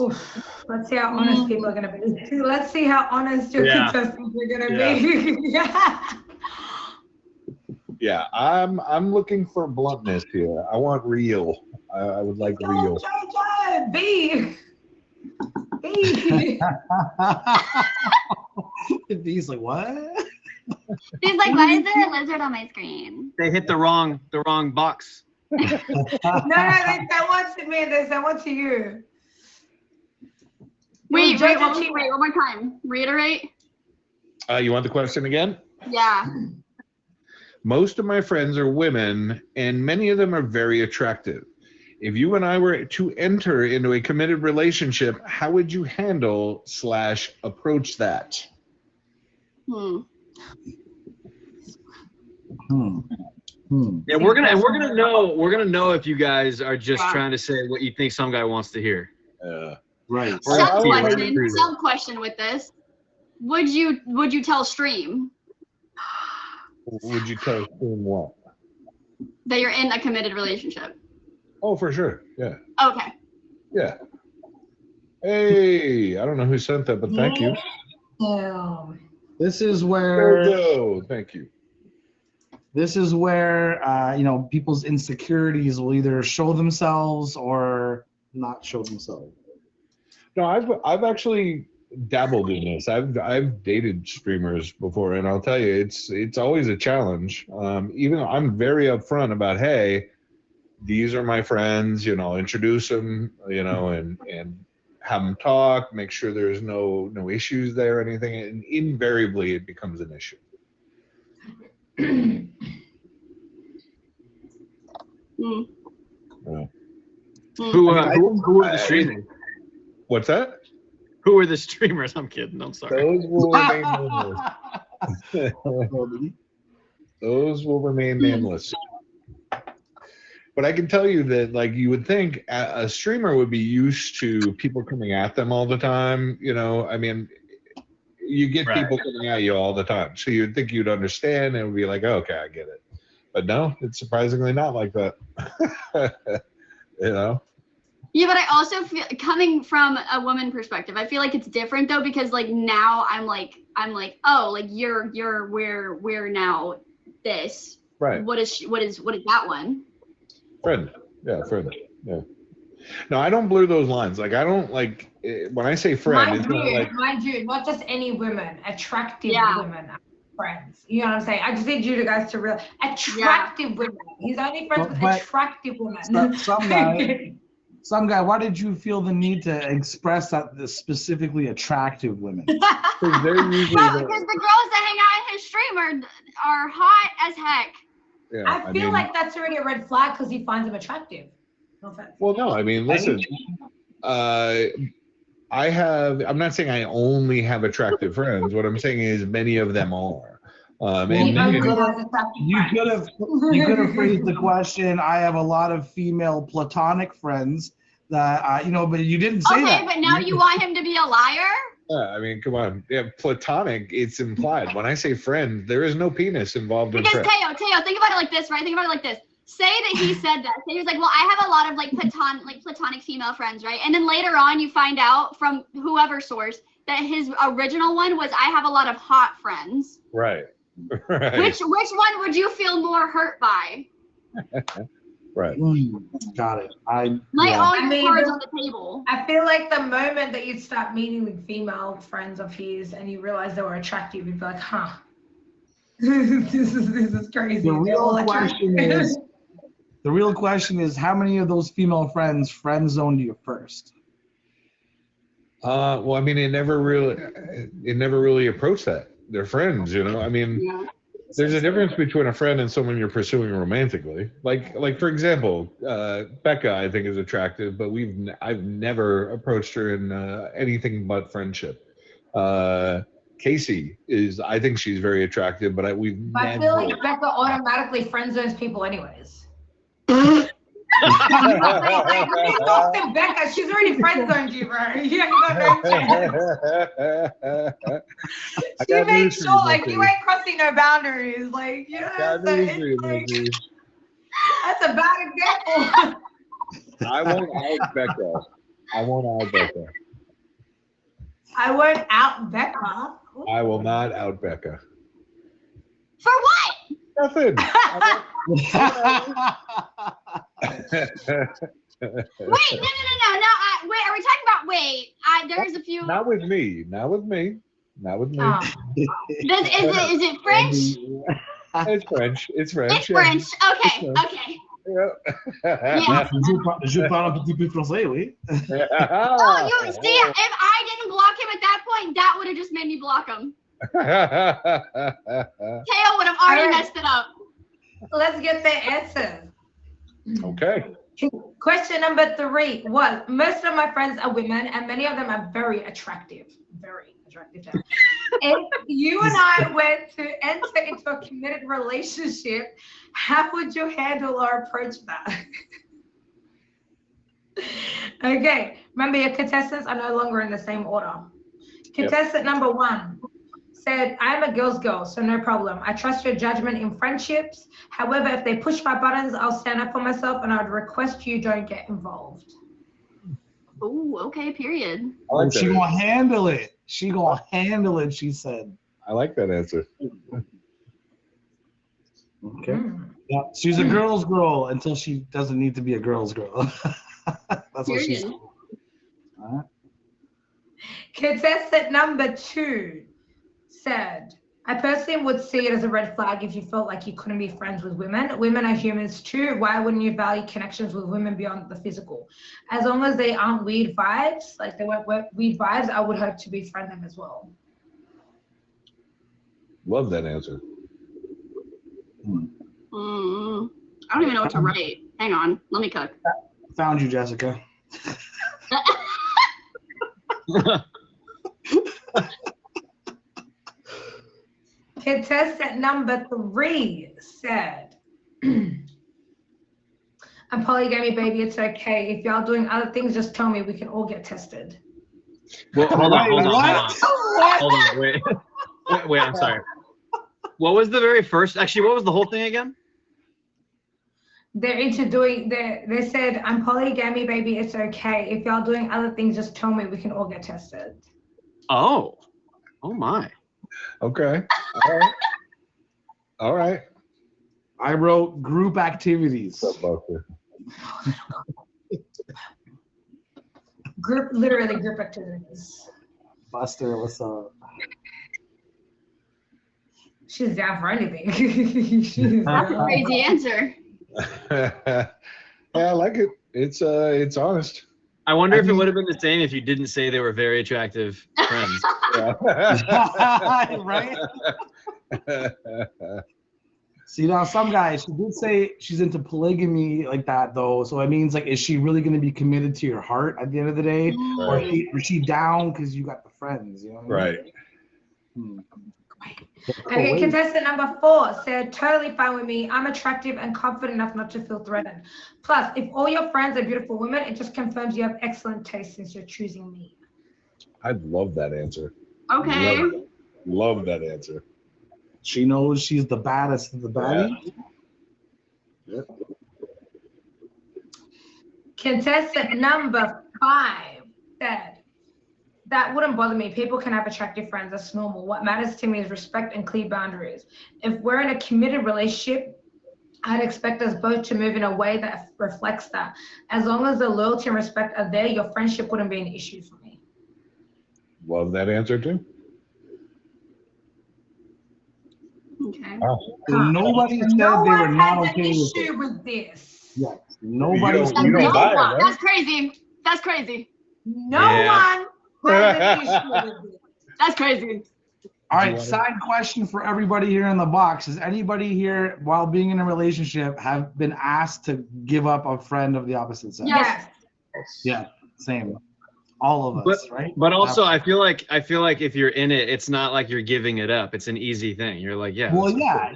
Oof. Let's see how honest people are going to be. Let's see how honest your contestants are going to be. Yeah, I'm looking for bluntness here. I want real. I would like real. B. He's like, what? He's like, why is there a lizard on my screen? They hit the wrong box. No, they sent one to me. They sent one to you. Wait, one more time. Reiterate. You want the question again? Yeah. Most of my friends are women, and many of them are very attractive. If you and I were to enter into a committed relationship, how would you handle / approach that? Yeah, we're gonna know if you guys are just trying to say what you think some guy wants to hear. Right. Some question with this. Would you tell stream? Would you tell him what? That you're in a committed relationship. Oh, for sure. Yeah. Okay. Yeah. Hey, I don't know who sent that, but thank you. This is where. Thank you. This is where people's insecurities will either show themselves or not show themselves. No, I've actually dabbled in this. I've dated streamers before, and I'll tell you, it's always a challenge. Even though I'm very upfront about, hey, these are my friends, introduce them, and have them talk, make sure there's no issues there or anything, and invariably it becomes an issue. Who are the streamers? What's that? Who are the streamers? I'm kidding. I'm sorry. Those will remain nameless. Those will remain nameless. But I can tell you that, like, you would think a streamer would be used to people coming at them all the time. I mean, you get people coming at you all the time. So you'd think you'd understand and would be like, oh, okay, I get it. But no, it's surprisingly not like that. Yeah, but I also feel, coming from a woman perspective, I feel like it's different though, because like now I'm like, oh, like we're now this. Right. What is that one? Friend. Yeah, friend. Yeah. No, I don't blur those lines. Like, I don't like when I say friend. Mind you, not just any women, attractive women are friends. You know what I'm saying? I just need you guys to realize attractive women. He's only friends with attractive women. SomeGuy, why did you feel the need to express that the specifically attractive women? Because they're usually because the girls that hang out in his stream are hot as heck. Yeah, I feel like that's already a red flag because he finds them attractive. No offense. Well, no, I mean, listen, I'm not saying I only have attractive friends. What I'm saying is many of them are. You could have phrased the question. I have a lot of female platonic friends that but you didn't say that. Okay, but now you want him to be a liar? Yeah, I mean, come on. Yeah, platonic, it's implied. When I say friend, there is no penis involved in friend. Because Teo, think about it like this, right? Think about it like this. Say that he said that. Say he was like, well, I have a lot of like platonic female friends, right? And then later on you find out from whoever source that his original one was, I have a lot of hot friends. Right. Right. Which one would you feel more hurt by? Right. Got it. Lay all your cards on the table. I feel like the moment that you start meeting with female friends of his and you realize they were attractive, you'd be like, huh. this is crazy. The real question is how many of those female friends friend zoned you first? Well, I mean, it never really approached that. They're friends, I mean, there's a difference between a friend and someone you're pursuing romantically. Like for example, Becka, I think, is attractive, but I've never approached her in anything but friendship. Casey I think she's very attractive, but I feel like Becka automatically friend zones people anyways. Becka, she's already friend zoned you, bro. You ain't got no chance. She made sure, like, you ain't crossing no boundaries. Like, that's a bad example. I won't out Becka. I won't out Becka. I will not out Becka. For what? Nothing. Wait, no. Wait, are we talking about? There's a few. Not with me. Oh. Is it French? It's French. It's French. Okay. Yeah. Je parle un petit peu français, oui. Oh, you see, if I didn't block him at that point, that would have just made me block him. Teo would have already messed it up. Let's get the answers. Okay. Question number 3 was, most of my friends are women and many of them are very attractive. Very attractive. If you and I were to enter into a committed relationship, how would you handle or approach that? Okay, remember your contestants are no longer in the same order. Contestant number 1, said, I'm a girl's girl, so no problem. I trust your judgment in friendships. However, if they push my buttons, I'll stand up for myself and I'd request you don't get involved. Oh, okay, period. like she that. gonna handle it. She gonna handle it, she said. I like that answer. Okay. Yeah, she's a girl's girl until she doesn't need to be a girl's girl. That's what she's. All right. Contestant number 2 said, I personally would see it as a red flag if you felt like you couldn't be friends with women. Women are humans too. Why wouldn't you value connections with women beyond the physical? As long as they aren't weird vibes, like they weren't weird vibes, I would hope to befriend them as well. Love that answer. I don't even know what to write. Hang on, let me cook. Found you, Jessica. Contestant number 3 said, I'm polygamy, baby, it's okay. If y'all doing other things, just tell me, we can all get tested. Well, hold on, wait, I'm sorry. What was the very first, actually, what was the whole thing again? They're into doing, they said, I'm polygamy, baby, it's okay. If y'all doing other things, just tell me, we can all get tested. Oh my. Okay. All right. All right. I wrote group activities. Literally group activities. Buster, what's up? She's down for anything. That's a crazy answer. Yeah, I like it. It's honest. I wonder if it would have been the same if you didn't say they were very attractive friends. Right? See, now some guys, she did say she's into polygamy like that, though. So it means, like, is she really going to be committed to your heart at the end of the day? Right. Or is she down because you got the friends? You know what I mean? Right. Okay, contestant number 4 said, totally fine with me. I'm attractive and confident enough not to feel threatened. Plus, if all your friends are beautiful women, it just confirms you have excellent taste since you're choosing me. I love that answer. Okay. Love that answer. She knows she's the baddest of the baddies. Yeah. Contestant number 5 said, that wouldn't bother me. People can have attractive friends. That's normal. What matters to me is respect and clear boundaries. If we're in a committed relationship, I'd expect us both to move in a way that reflects that. As long as the loyalty and respect are there, your friendship wouldn't be an issue for me. Love that answer too. Okay. Oh. So nobody said they were not okay with this. Yes. Nobody. You don't buy it, right? That's crazy. That's crazy. No one has an issue with this. That's crazy. All right, side question for everybody here in the box. Has anybody here, while being in a relationship, have been asked to give up a friend of the opposite sex? Yes. Yeah, same. All of us, right? But also, I feel like if you're in it, it's not like you're giving it up. It's an easy thing. You're like, yeah. Well, yeah,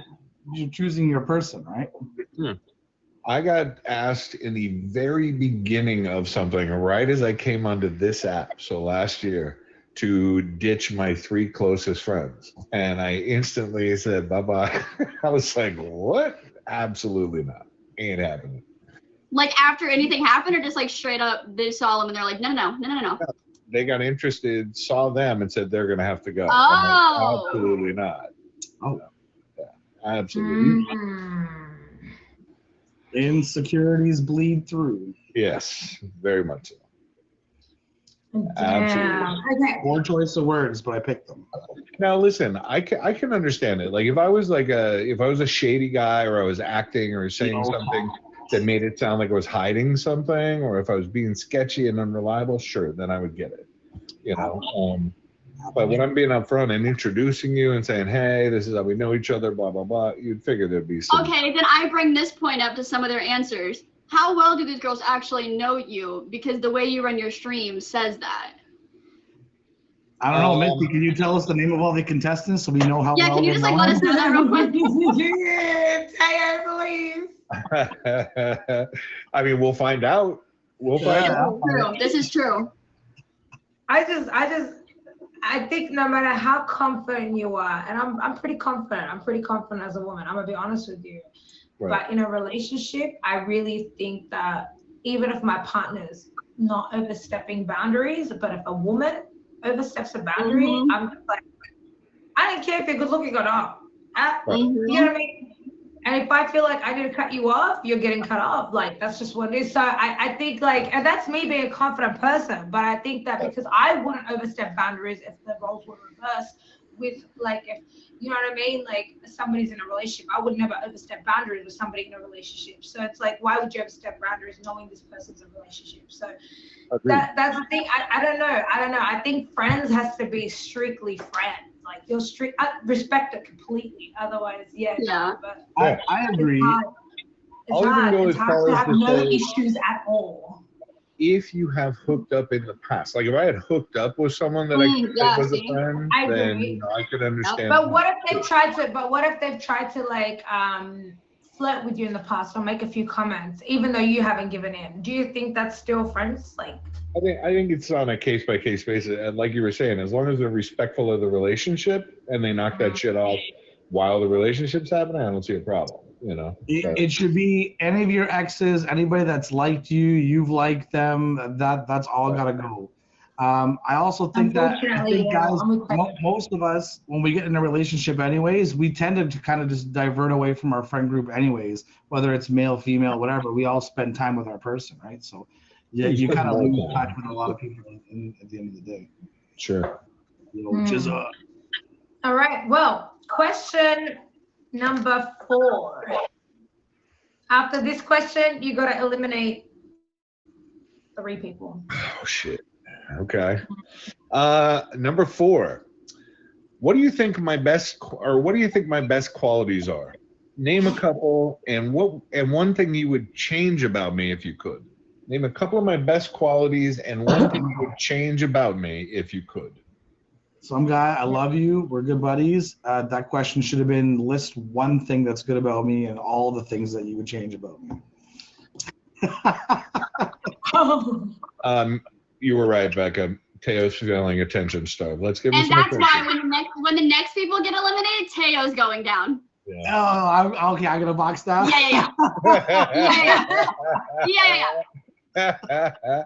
you're choosing your person, right? Yeah. I got asked in the very beginning of something, right as I came onto this app, so last year, to ditch my 3 closest friends. And I instantly said, bye-bye. I was like, what? Absolutely not. Ain't happening. Like after anything happened, or just like straight up they saw them and they're like, no. They got interested, saw them, and said they're going to have to go. Oh. Like, absolutely not. Oh. Yeah, absolutely. Insecurities bleed through. Yes, very much so. Absolutely. Okay. Poor choice of words, but I picked them. Now listen, I can understand it. Like if I was a shady guy, or I was acting or saying something that made it sound like I was hiding something, or if I was being sketchy and unreliable, sure, then I would get it. You know. But when I'm being upfront and introducing you and saying, hey, this is how we know each other, blah blah blah, you'd figure there'd be some. Okay, then I bring this point up to some of their answers. How well do these girls actually know you? Because the way you run your stream says that. I don't know, Missy, can you tell us the name of all the contestants so we know how well can you just like let us know that real quick? I mean, we'll find out. We'll find out. True. This is true. I just I think no matter how confident you are, and I'm pretty confident. I'm pretty confident as a woman. I'm gonna be honest with you. Right. But in a relationship, I really think that even if my partner's not overstepping boundaries, but if a woman oversteps a boundary, I'm just like, I don't care if you're good looking or not. You know what I mean? And if I feel like I need to cut you off, you're getting cut off. Like, that's just what it is. So I think, like, and that's me being a confident person, but I think that because I wouldn't overstep boundaries if the roles were reversed with, like, if, you know what I mean? Like, somebody's in a relationship, I would never overstep boundaries with somebody in a relationship. So it's like, why would you overstep boundaries knowing this person's in a relationship? So that's the thing. I don't know. I think friends has to be strictly friends. Like, you'll respect it completely. Otherwise, but I agree. It's hard to have no issues at all. If you have hooked up in the past, like if I had hooked up with someone that I was a friend, then I could understand. But what if they've tried to like flirt with you in the past or make a few comments, even though you haven't given in? Do you think that's still friends? Like, I think it's on a case by case basis. And like you were saying, as long as they're respectful of the relationship and they knock that shit off while the relationship's happening, I don't see a problem. You know, it should be any of your exes, anybody that's liked you, you've liked them. That's all gotta go. I also think that guys, most of us, when we get in a relationship, anyways, we tend to kind of just divert away from our friend group, anyways. Whether it's male, female, whatever, we all spend time with our person, right? So, yeah, you kind of lose touch with a lot of people at the end of the day. Sure. You know, all right. Well, question number 4. After this question, you got to eliminate 3 people. Oh shit. Okay. Number 4. What do you think my best qualities are? Name a couple, and one thing you would change about me if you could. Name a couple of my best qualities and one thing you would change about me if you could. SomeGuy, I love you. We're good buddies. That question should have been list one thing that's good about me and all the things that you would change about me. You were right, Becca. Teo's feeling attention starved. Let's give him some attention. And attention. that's why when the next people get eliminated, Teo's going down. Yeah. Oh, okay. I'm gonna box that. Yeah.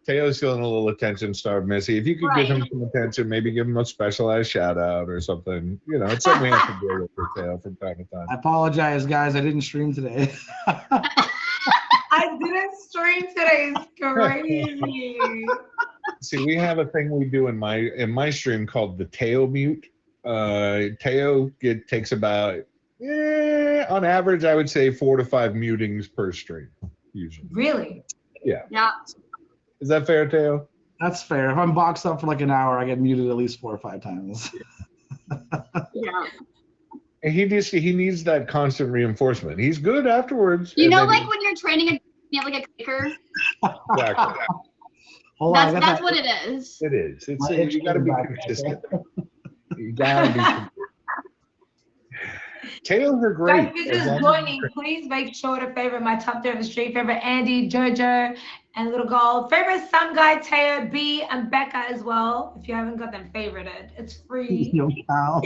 Teo's feeling a little attention starved, Missy. If you could give him some attention, maybe give him a specialized shout out or something. You know, it's something we have to deal with for Teo from time to time. I apologize, guys. I didn't stream today. I didn't stream today. It's crazy. See, we have a thing we do in my stream called the Teo mute. Teo takes about, on average, I would say 4 to 5 mutings per stream, usually. Really? Yeah. Yeah. Is that fair, Teo? That's fair. If I'm boxed up for like an hour, I get muted at least 4 or 5 times. Yeah. And he needs that constant reinforcement. He's good afterwards. You know, like when you're training like a kicker. Exactly. That's what it is. It is. You got to be consistent. You got to be consistent. Teos are great. Guys, if you're just joining, please make sure to favorite my top 3 of the street. Favorite Andy, Jojo, and Little Gold. Favorite SomeGuy, Teo, B, and Becca as well. If you haven't got them favorited, it's free. Yo, pal.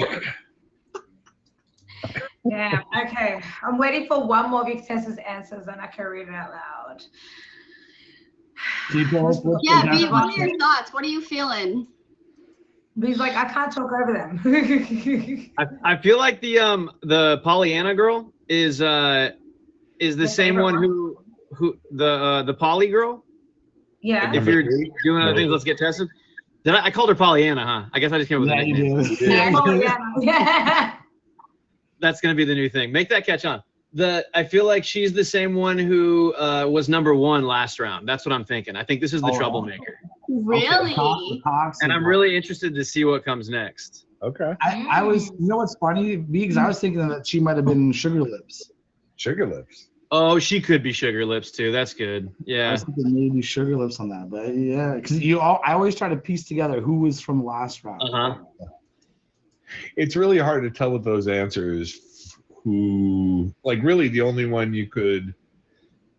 Yeah, okay. I'm waiting for one more of your contestants' answers and I can read it out loud. B, what are your thoughts? What are you feeling? B's like, I can't talk over them. I feel like the Pollyanna girl is the same one who the Polly girl. Yeah. If you're doing other things, let's get tested. I called her Pollyanna, huh? I guess I just came up with that nickname. Yeah. That's gonna be the new thing. Make that catch on. I feel like she's the same one who was number 1 last round. That's what I'm thinking. I think this is the troublemaker. Really? And I'm really interested to see what comes next. Okay. I was, you know what's funny? Because I was thinking that she might have been Sugar Lips. Sugar Lips. Oh, she could be Sugar Lips too. That's good. Yeah. I was thinking maybe Sugar Lips on that, but yeah, because I always try to piece together who was from last round. It's really hard to tell with those answers who, like, really the only one you could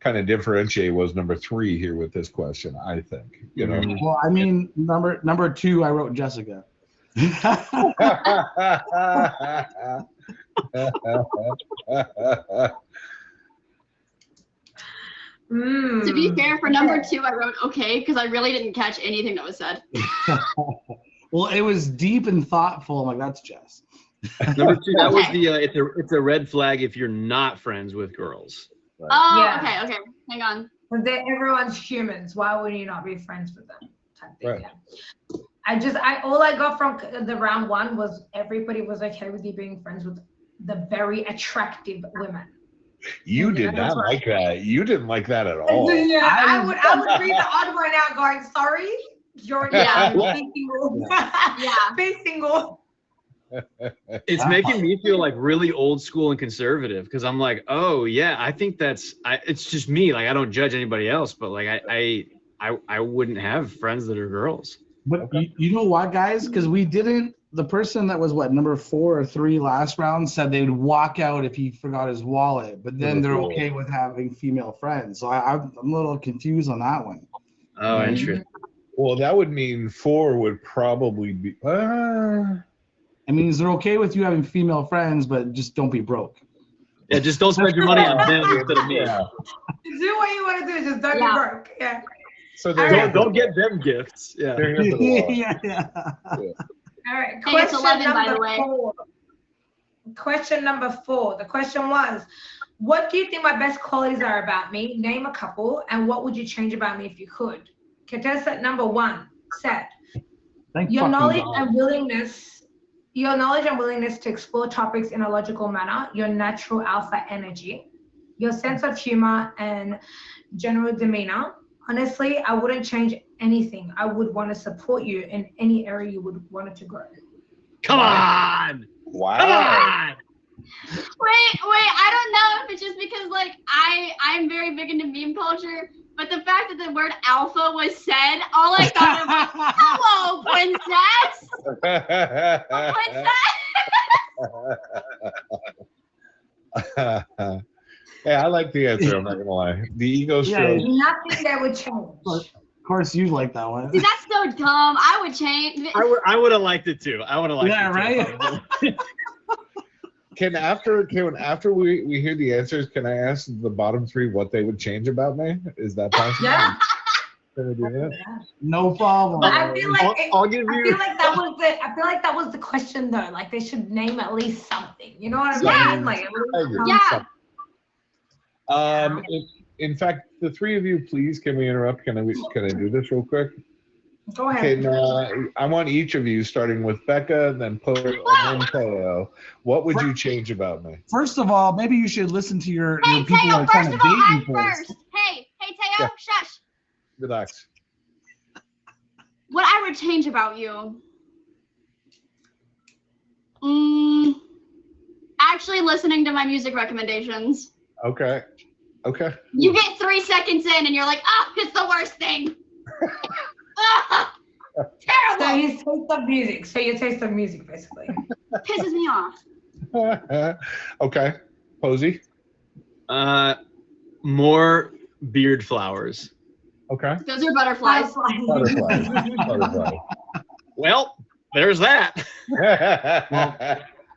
kind of differentiate was number 3 here with this question, I think. You know. Well, I mean, number 2, I wrote Jessica. To be fair, for number 2, I wrote okay because I really didn't catch anything that was said. Well, it was deep and thoughtful. I'm like, that's Jess. Number 2, that was the it's a red flag if you're not friends with girls. Right. Oh, Yeah. okay. Hang on. But everyone's humans. Why would you not be friends with them? Type thing. Right. Yeah. All I got from the round 1 was everybody was okay with you being friends with the very attractive women. You did not like that. You didn't like that at all. Yeah, I would read the odd one out going, sorry, you're be single. Yeah. Be single. It's making me feel like really old school and conservative because I'm like, oh yeah, I think it's just me. Like I don't judge anybody else, but like I wouldn't have friends that are girls. But you know what, guys? Because we didn't. The person that was number 4 or 3 last round said they'd walk out if he forgot his wallet, but then they're okay with having female friends. So I'm a little confused on that one. Oh, interesting. Well, that would mean 4 would probably be. It means they're okay with you having female friends, but just don't be broke. Yeah, just don't spend your money on them instead of me. Yeah. Do what you want to do, just don't be broke. Yeah. So don't get them gifts. Yeah. Yeah. All right. Hey, it's 11, by the way. 4. Question number 4. The question was, what do you think my best qualities are about me? Name a couple, and what would you change about me if you could? Contestant number 1 said, your knowledge and willingness to explore topics in a logical manner, your natural alpha energy, your sense of humor and general demeanor. Honestly, I wouldn't change anything. I would want to support you in any area you would want it to grow. Come on! Wow. Come on! Wait, I don't know if it's just because like I'm very big into meme culture, but the fact that the word alpha was said, all I thought of was, hello, princess! Hey, I like the answer, I'm not gonna lie. The ego stroke. Nothing that would change. Of course you like that one. See, that's so dumb. I would change. I would have liked it too. I would have liked it too. Right? After we hear the answers, can I ask the bottom 3 what they would change about me? Is that possible? Yeah. Can I do that? No problem. But I feel like I'll give you. I feel like that was the question though. Like they should name at least something. You know what I mean? Like Yeah. In fact, the 3 of you, please, can we interrupt? Can I do this real quick? Go ahead. I want each of you, starting with Becca, then Poser, and then Teo. What would you change about me? First of all, maybe you should listen to your Hey, people Teo, who are trying first to of all, date I'm you first. first. Hey, Teo, Yeah. shush. Relax. What I would change about you? Actually listening to my music recommendations. Okay. You get 3 seconds in and you're like, oh, it's the worst thing. Terrible. So his taste of music. So your taste of music, basically. Pisses me off. Okay. Posey. More beard flowers. Okay. Those are butterflies. Butterfly. Well, there's that.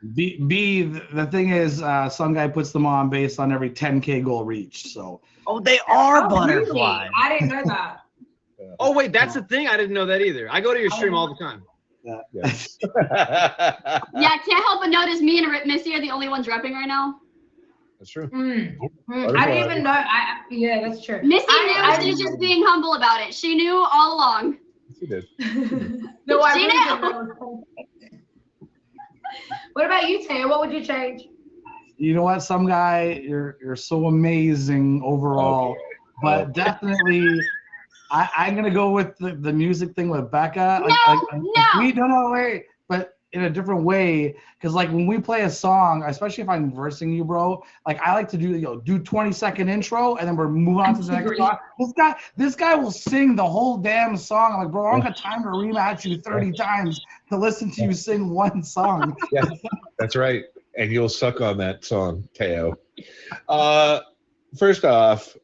The thing is, SomeGuy puts them on based on every 10K goal reached. So. Oh, they are Really? butterflies. I didn't know that. Oh wait, that's the thing. I didn't know that either. I go to your stream all the time. Yes. Yeah, can't help but notice me and Missy are the only ones repping right now. That's true. I didn't even know. Yeah, that's true. Missy knew. She's just being humble about it. She knew all along. She did. No, I She really knew. didn't know. What about you, Teo? What would you change? You know what, SomeGuy, you're so amazing overall, but definitely, I'm gonna go with the music thing with Becca. Wait, but in a different way, because like when we play a song, especially if I'm versing you, bro, like I like to do 20-second intro and then we're moving on to the next song. This guy will sing the whole damn song. I'm like, bro, I don't got time to rematch you 30 times to listen to you sing one song. Yeah, that's right. And you'll suck on that song, Teo. First off,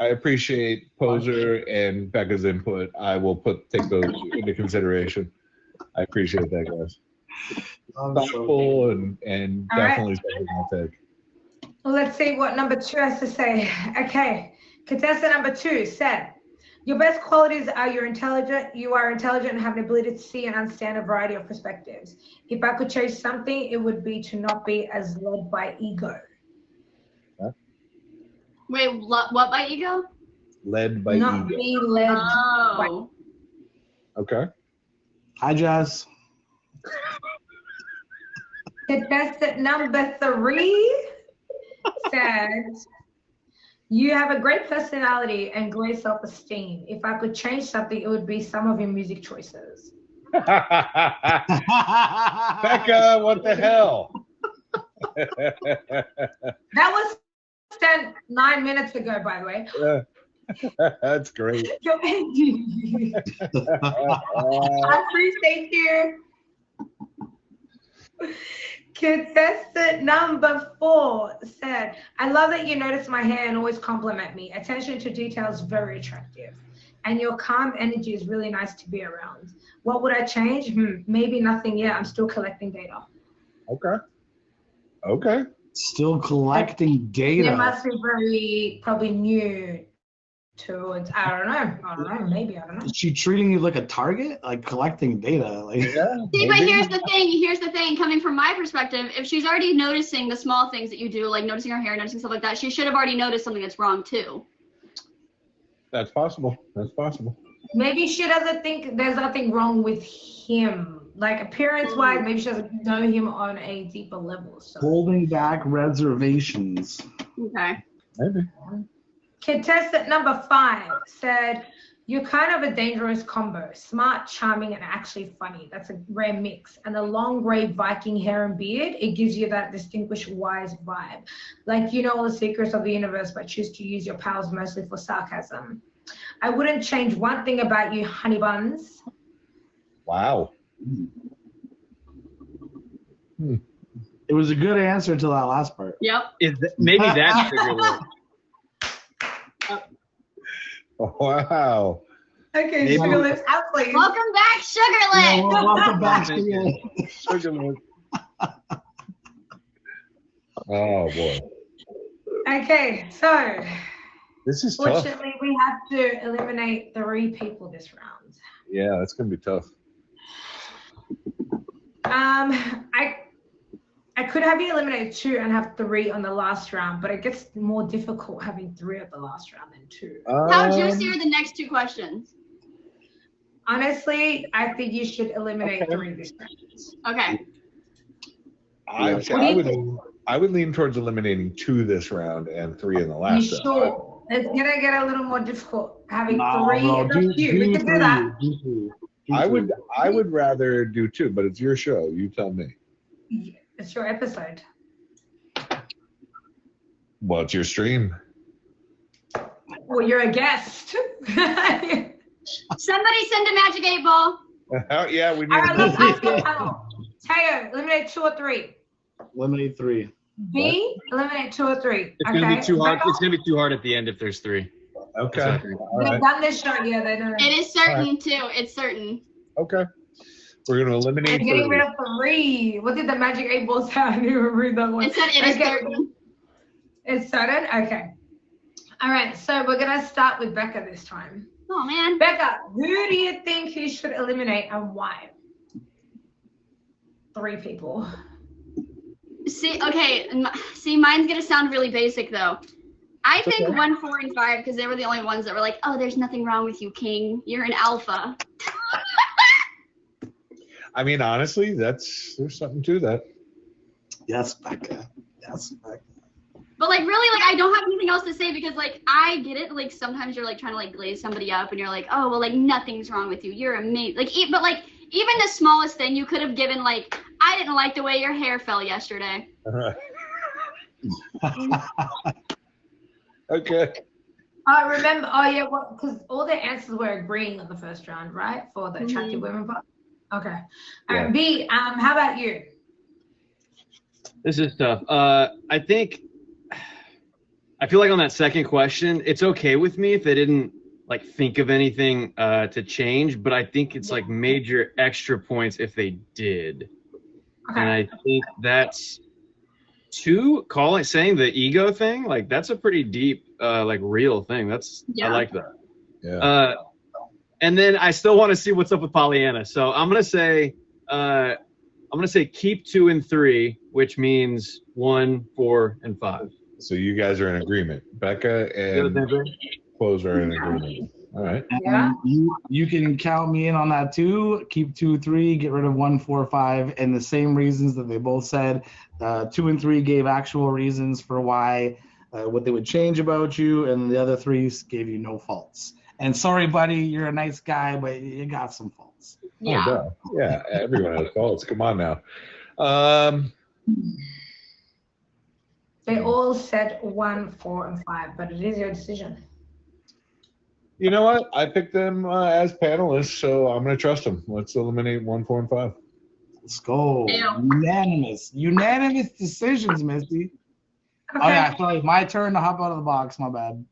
I appreciate Poser and Becca's input. I will take those into consideration. I appreciate that, guys. Thoughtful and definitely something I'll take. Well, let's see what number 2 has to say. Okay, contestant number 2 said, your best qualities are you are intelligent and have an ability to see and understand a variety of perspectives. If I could change something, it would be to not be as led by ego. Huh? Wait, what by ego? Led by not ego. Be led Oh. by. Okay. Hi, Jess. Contestant number 3 said, you have a great personality and great self-esteem. If I could change something, it would be some of your music choices. Becca, what the hell? That was sent 9 minutes ago, by the way. That's great. I appreciate you. Contestant number 4 said, I love that you notice my hair and always compliment me. Attention to detail is very attractive. And your calm energy is really nice to be around. What would I change? Maybe nothing yet. I'm still collecting data. Okay. Okay. Still collecting data. It must be very probably new to it. I don't know. Maybe, I don't know. Is she treating you like a target? Like collecting data? Like, Yeah, See, but maybe. here's the thing, coming from my perspective, if she's already noticing the small things that you do, like noticing her hair, noticing stuff like that, she should have already noticed something that's wrong too. That's possible. That's possible. Maybe she doesn't think there's nothing wrong with him. Like appearance-wise, maybe she doesn't know him on a deeper level. So. holding back reservations. Okay. Maybe. Contestant number 5 said, you're kind of a dangerous combo. Smart, charming, and actually funny. That's a rare mix. And the long gray Viking hair and beard, it gives you that distinguished, wise vibe. Like you know all the secrets of the universe, but choose to use your powers mostly for sarcasm. I wouldn't change one thing about you, honey buns. Wow. It was a good answer until that last part. Yep. Maybe that's sugarlit. Wow. Okay, Maybe- Sugar Lips out, please. Welcome back, Sugarlit. Welcome back to you. Oh boy. Okay, so This is tough. fortunately we have to eliminate 3 people this round. Yeah, that's gonna be tough. I could have you eliminated 2 and have 3 on the last round, but it gets more difficult having 3 at the last round than 2. How juicy are the next 2 questions? Honestly, I think you should eliminate 3 this round. Okay. I would lean towards eliminating 2 this round and 3 in the You last round. sure? It's gonna get a little more difficult having No, 3 bro, in do the queue. We can do that. three. I would rather do 2, but it's your show. You tell me. It's your episode. Well, it's your stream. Well, you're a guest. Somebody send a magic 8-ball. Yeah, we need. All right, let's ask the panel. Teo, eliminate 2 or 3. Eliminate 3. B, eliminate 2 or 3. It's gonna be too hard. It's gonna be too hard at the end if there's 3. Okay. All They've right. done this show. Yeah, they know. It is certain too. It's certain. Okay. We're gonna eliminate. And getting 3. rid of 3. What did the magic 8 ball say? I didn't even read that one. It said it is Okay. certain. It's certain? Okay. All right, so we're going to start with Becca this time. Oh man. Becca, who do you think you should eliminate and why? 3 people. See, okay. See, mine's gonna sound really basic though. I think 1, 4, and 5 because they were the only ones that were like, "Oh, there's nothing wrong with you, King. You're an alpha." I mean, honestly, there's something to that. Yes, Becca. Yes, Becca. But like really, like I don't have anything else to say because like I get it. Like sometimes you're like trying to like glaze somebody up and you're like, "Oh, well, like nothing's wrong with you. You're amazing." Like, but like even the smallest thing you could have given like, "I didn't like the way your hair fell yesterday." Okay. Remember, yeah, because all the answers were agreeing on the first round, right? For the attractive women part. Okay. All right, B, how about you? This is tough. I feel like on that second question, it's okay with me if they didn't like think of anything to change, but I think it's like major extra points if they did. Okay. And I think that's saying the ego thing, like that's a pretty deep like real thing. I like that. Yeah. And then I still want to see what's up with Pollyanna. So I'm gonna say keep 2 and 3, which means 1, 4, and 5. So you guys are in agreement. Becca and Poser are in agreement. All right. Yeah. You can count me in on that too. Keep 2, 3, get rid of 1, 4, 5, and the same reasons that they both said. 2 and 3 gave actual reasons for why, what they would change about you, and the other 3 gave you no faults. And sorry, buddy, you're a nice guy, but you got some faults. Yeah. Oh, yeah. Everyone has faults. Come on now. They all said 1, 4, and 5, but it is your decision. You know what? I picked them as panelists, so I'm going to trust them. Let's eliminate 1, 4, and 5. Let's go. Ew. Unanimous decisions, Missy. Okay. Oh yeah, sorry, my turn to hop out of the box. My bad.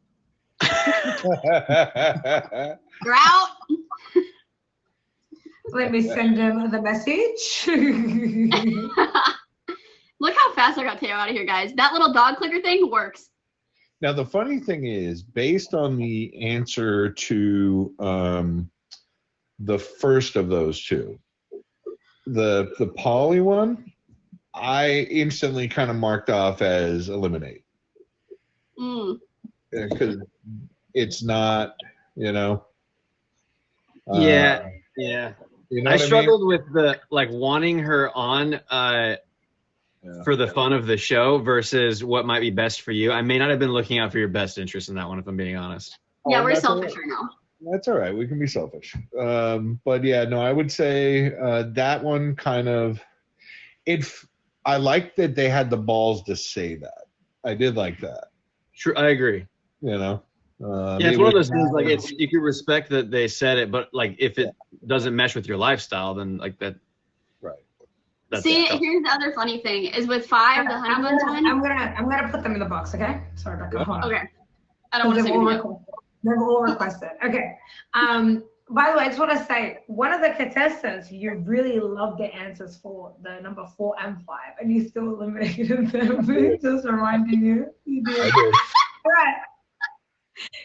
You're out. Let me send him the message. Look how fast I got Teo out of here, guys. That little dog clicker thing works. Now, the funny thing is, based on the answer to the first of those two, the Polly one, I instantly kind of marked off as eliminate. Because it's not, you know. Yeah. You know I what struggled with the like wanting her on for the fun of the show versus what might be best for you. I may not have been looking out for your best interest in that one, if I'm being honest. Yeah, we're that's selfish right now. That's all right. We can be selfish. But yeah, no, I would say that one kind of I like that they had the balls to say that. I did like that. Sure, I agree. You know. Yeah, it's one of those things. Like, you can respect that they said it, but like if it doesn't mesh with your lifestyle, then like that. Right. See, here's the other funny thing is with 5, the honey buns one. I'm gonna put them in the box, okay? Sorry, Becca. Hold on. Okay. I don't want to say it. They've all requested. Okay. By the way, I just want to say, one of the contestants, you really loved the answers for the number 4 and 5, and you still eliminated them. Just reminding you. You did. All right.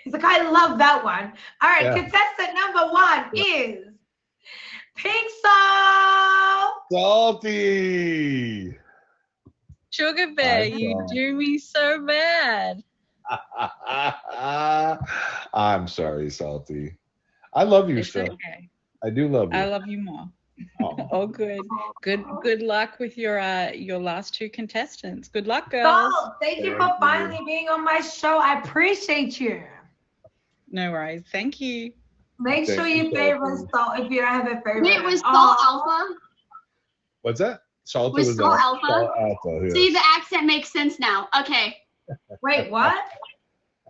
He's like, I love that one. All right, contestant number 1 is Pink Salt. Salty. Sugar Bear, you do me so mad. I'm sorry, Salty. I love you, still. Okay. I do love you. I love you more. Oh, good. Good luck with your last 2 contestants. Good luck, girls. Salt, thank you for finally being on my show. I appreciate you. No worries. Thank you. Make sure you favorite Salt if you don't have a favorite. Wait, was Salt Alpha? What's that? Salt Was Salt Alpha? Salt Alpha, yes. See, the accent makes sense now. Okay. Wait, what?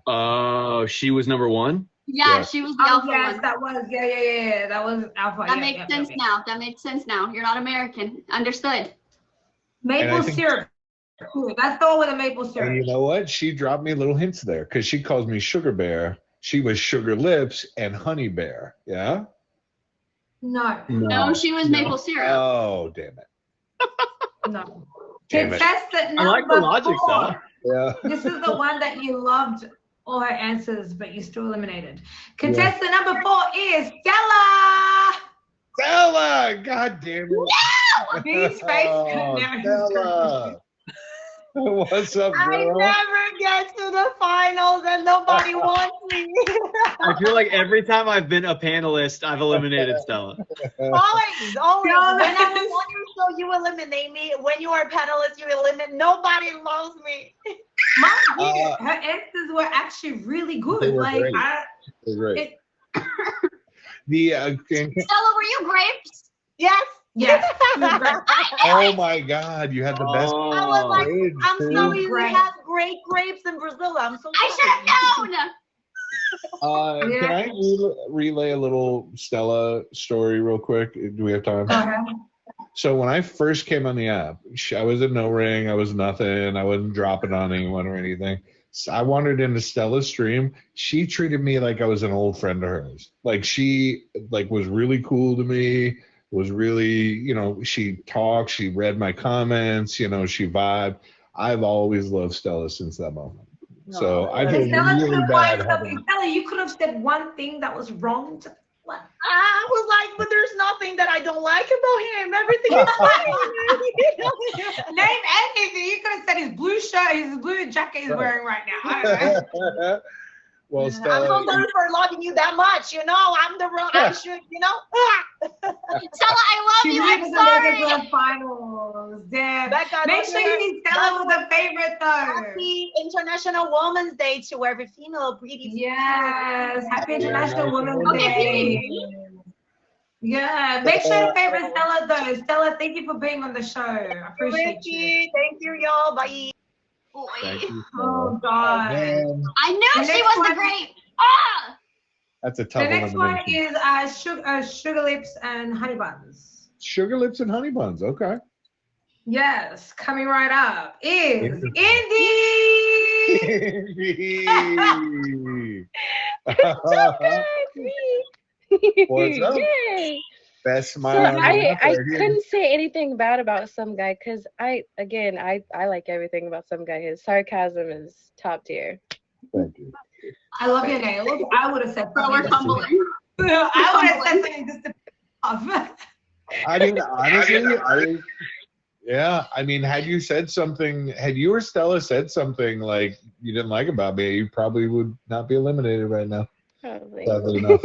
Oh, she was number 1? Yeah, she was the Alpha yes, one. that was yeah. That was Alpha. That makes sense now. That makes sense now. You're not American. Understood. Maple syrup. Ooh, that's the one with the maple syrup. And you know what? She dropped me little hints there because she calls me Sugar Bear. She was Sugar Lips and Honey Bear. Yeah? No, she was maple syrup. Oh, damn it. No. Damn it. Contestant I like the number logic, 4. though. Yeah. This is the one that you loved all her answers, but you still eliminated. Contestant number 4 is Stella. Stella! God damn it. No! These face. Oh, Stella. What's up, girl? I never get to the finals and nobody wants me. I feel like every time I've been a panelist, I've eliminated Stella. Always. When I was on your show, you eliminate me. When you are a panelist, you eliminate. Nobody loves me. Her answers were actually really good. They were Like, great. They were great. Stella, were you grapes? Yes. Yes. Oh my God, you had the best. I was like, I'm food. sorry, we have great grapes in Brazil. I'm so I should have known. Can I relay a little Stella story real quick? Do we have time? So when I first came on the app, I was in no ring. I was nothing. I wasn't dropping on anyone or anything. I wandered into Stella's stream. She treated me like I was an old friend of hers. Like she was really cool to me. Was really, she talked. She read my comments. She vibed. I've always loved Stella since that moment. So I feel really bad. Stella, you could have said one thing that was wrong. I was like, but there's nothing that I don't like about him. Everything is fine. Name anything. You could have said his blue shirt, his blue jacket he's wearing right now. I don't know. Well, Stella, I'm so sorry for loving you that much. I'm the wrong. I should, Stella, I love you. I'm sorry. Grand finals. Damn. Becca, Make sure you need Stella with a favorite though. Happy International Women's Day to every female, pretty. Yes. Happy International Women's Day. Yeah. Make sure to favorite Stella though. Stella, thank you for being on the show. I appreciate you. Thank you, y'all. Bye. Oh God! I knew she was the great. Ah! That's a tough one. The next one is sugar lips and honey buns. Sugar lips and honey buns. Okay. Yes, coming right up is Indy. What's up? Yay. Best smile. So I couldn't say anything bad about SomeGuy because I like everything about SomeGuy. His sarcasm is top tier. Thank you. I love your nails. I would have said Bro, we're tumbling. I would have said something just to off. I mean, honestly, I mean, had you or Stella said something like you didn't like about me, you probably would not be eliminated right now. Probably. Sadly enough.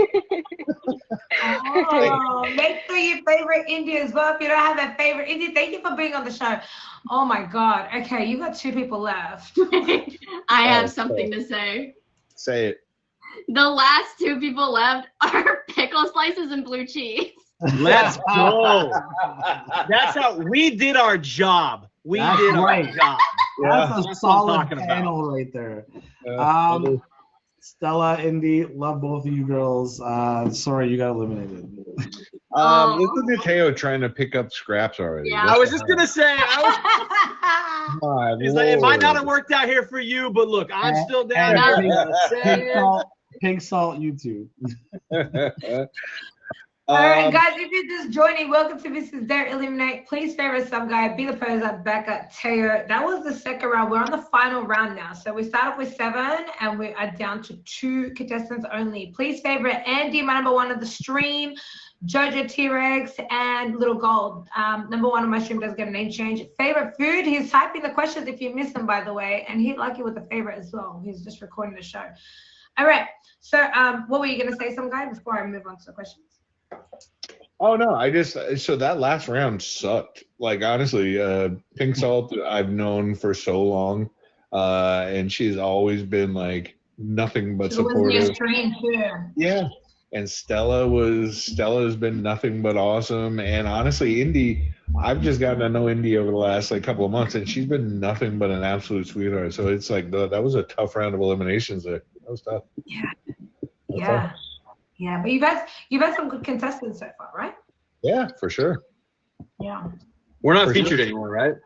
Make sure you favorite Indy as well. If you don't have that favorite Indy, thank you for being on the show. Oh my God. Okay, you got 2 people left. I have something to say. Say it. The last 2 people left are pickle slices and blue cheese. Let's go. That's how we did our job. Our job. That's a solid panel right there. Stella, Indy, love both of you girls. Sorry, you got eliminated. Listen to Teo trying to pick up scraps already. Yeah, I was just gonna say. He's like, it might not have worked out here for you, but look, I'm still down. Pink salt, YouTube. All right, guys, if you're just joining, welcome to This Is Their Eliminate. Please favorite SomeGuy, BThePoser, Becka, Teo. That was the second round. We're on the final round now. So we start off with 7 and we are down to 2 contestants only. Please favorite Andy, my number 1 of the stream, Jojo T-Rex, and Little Gold. Number 1 on my stream does get a name change. Favorite food, he's typing the questions if you missed them, by the way. And he'd like you with a favorite as well. He's just recording the show. All right. So what were you going to say, SomeGuy, before I move on to the questions? Oh no, so that last round sucked. Like honestly, Pink Salt I've known for so long, and she's always been like nothing but supportive. Yeah, and Stella's been nothing but awesome. And honestly, Indy, I've just gotten to know Indy over the last couple of months, and she's been nothing but an absolute sweetheart. So it's like that was a tough round of eliminations there. That was tough. Yeah. Yeah, but you've had some good contestants so far, right? Yeah, for sure. Yeah. We're not featured anymore, right?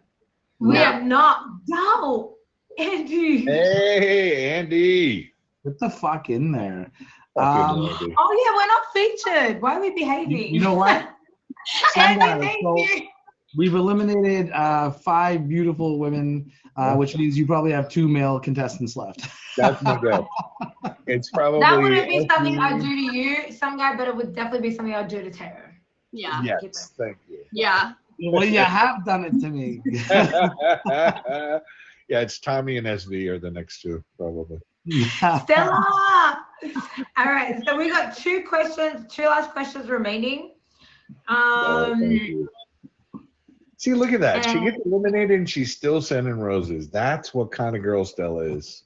We are not. No, Andy. Hey, Andy. Get the fuck in there. Oh yeah, we're not featured. Why are we behaving? You know what? Andy, thank you. We've eliminated 5 beautiful women, which means you probably have 2 male contestants left. That's my guess. It's probably that wouldn't be something I'd do to you, SomeGuy, but it would definitely be something I'd do to Teo. Yeah. Yes, thank you. Yeah. Well, you have done it to me. Yeah, it's Tommy and SV are the next 2, probably. Stella! All right, so we got 2 last questions remaining. See, look at that. She gets eliminated and she's still sending roses. That's what kind of girl Stella is.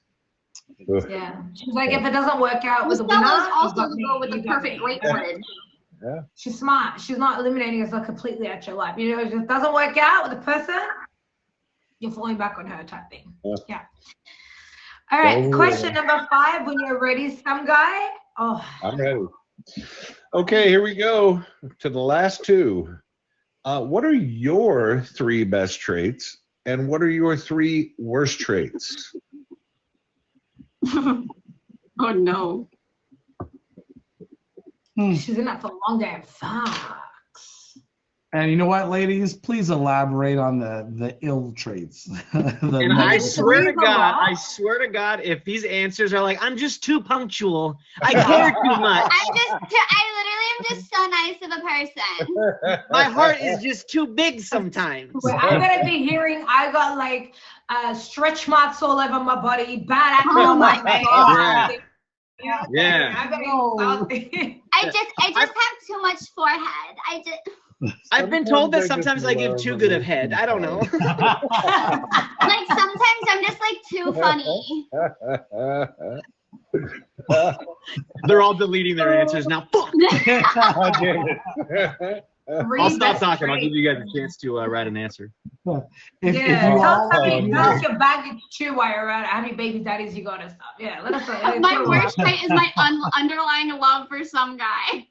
Yeah. She's like, if it doesn't work out with the winner, Stella's also the girl with the perfect great bridge. Yeah. She's smart. She's not eliminating us completely at your life. You know, if it doesn't work out with the person, you're falling back on her type thing. Yeah. All right. Question number 5. When you're ready, SomeGuy. Oh. I'm ready. Okay, here we go to the last 2. What are your 3 best traits, and what are your 3 worst traits? Oh no. She's in that for a long day. Fuck. And you know what, ladies? Please elaborate on the ill traits. And I swear to God, if these answers are like, I'm just too punctual, I care too much. I literally am just so nice of a person. My heart is just too big sometimes. Wait, I'm gonna be hearing I got like stretch marks all over my body, bad acne on my face. Yeah. I just have too much forehead. I've been told that sometimes I give too good of head. I don't know. Like sometimes I'm just like too funny. They're all deleting their answers now. Fuck. I'll stop talking. I'll give you guys a chance to write an answer. Tell us your baggage too while you're at it. How many baby daddies you got and stuff. Yeah, let us know. My worst trait is my underlying love for some guy.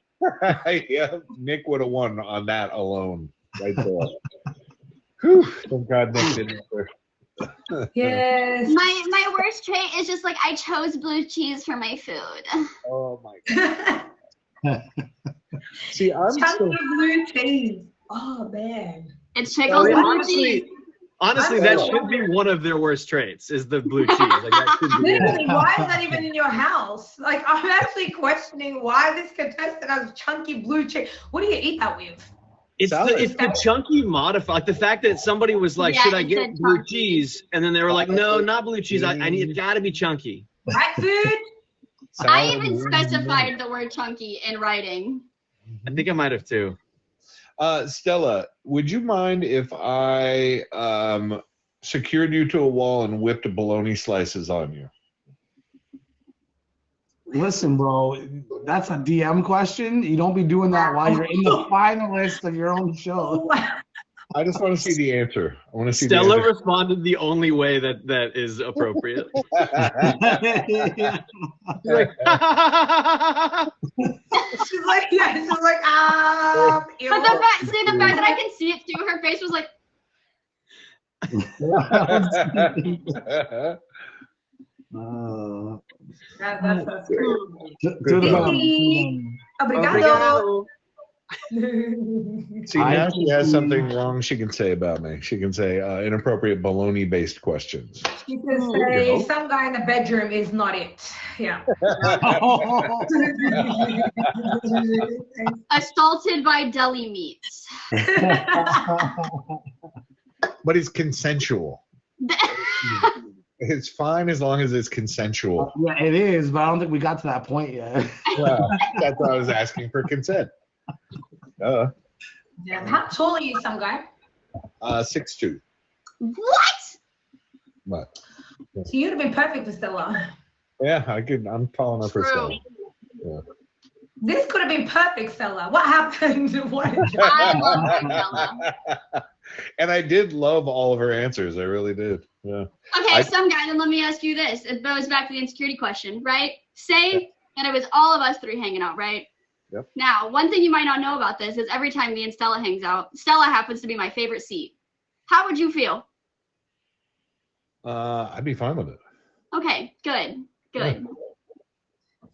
Yeah, Nick would have won on that alone, right there. Whew, thank God Nick didn't answer. Yes. My worst trait is just like I chose blue cheese for my food. Oh my God. See, I'm chunky blue cheese. Oh man. It's Chickles blue cheese. Honestly, that should be one of their worst traits, is the blue cheese. Like, that should be literally, why is that even in your house? Like, I'm actually questioning why this contestant has chunky blue cheese. What do you eat that with? It's the chunky modifier. Like the fact that somebody was like, should I get blue cheese? And then they were like, no, not blue cheese. I need, it gotta be chunky. Rat food? I even specified the word chunky in writing. I think I might have too. Stella, would you mind if I secured you to a wall and whipped bologna slices on you? Listen, bro, that's a DM question. You don't be doing that while you're in the finalist of your own show. I just want to see the answer. I want to see Stella the answer. responded the only way that is appropriate. She's like, yeah, she's like, But the fact that I can see it through her face was like. That's great. Obrigado. See, now she has something wrong she can say about me. She can say inappropriate bologna-based questions. She can say some guy in the bedroom is not it. Yeah. Assaulted by deli meats. But it's consensual. It's fine as long as it's consensual. Yeah, it is, but I don't think we got to that point yet. Well, that's why I was asking for consent. Yeah. How tall are you, some guy? 6'2". What? So you'd have been perfect for Stella. Yeah, I'm tall enough for Stella. Yeah. This could have been perfect, Stella. What happened? I love Stella. And I did love all of her answers. I really did. Yeah. Okay, some guy, then let me ask you this. It goes back to the insecurity question, right? Say that it was all of us three hanging out, right? Yep. Now, one thing you might not know about this is every time me and Stella hangs out, Stella happens to be my favorite seat. How would you feel? I'd be fine with it. Okay, good. Good.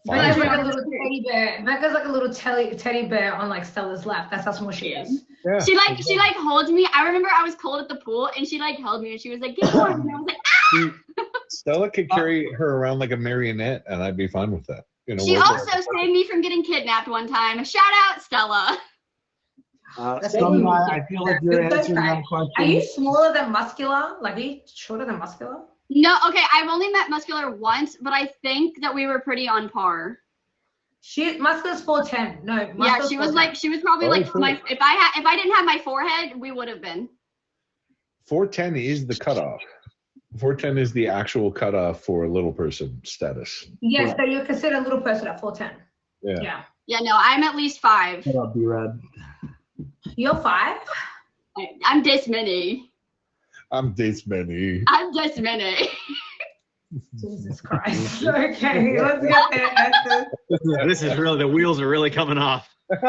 Becca's like a little teddy bear. Becca's like a little teddy bear on like Stella's lap. That's how small she is. Yeah. She holds me. I remember I was cold at the pool and she like held me and she was like, get warm. And I was like, ah! Stella could carry her around like a marionette and I'd be fine with that. You know, she also saved me from getting kidnapped one time. Shout out, Stella. SomeGuy, I feel like you're answering that question. Are you smaller than muscular? Like, are you shorter than muscular? No, okay, I've only met muscular once, but I think that we were pretty on par. Muscular's 4'10". No, yeah, she was probably like if I didn't have my forehead, we would have been. 4'10" is the cutoff. 4'10" is the actual cutoff for little person status. Yes, so you're considered a little person at 4'10". Yeah. Yeah, no, I'm at least 5. Shut up, B-Red. You're 5? I'm this many. I'm this many. I'm this many. Jesus Christ. Okay, let's get there. This is really, the wheels are really coming off. Are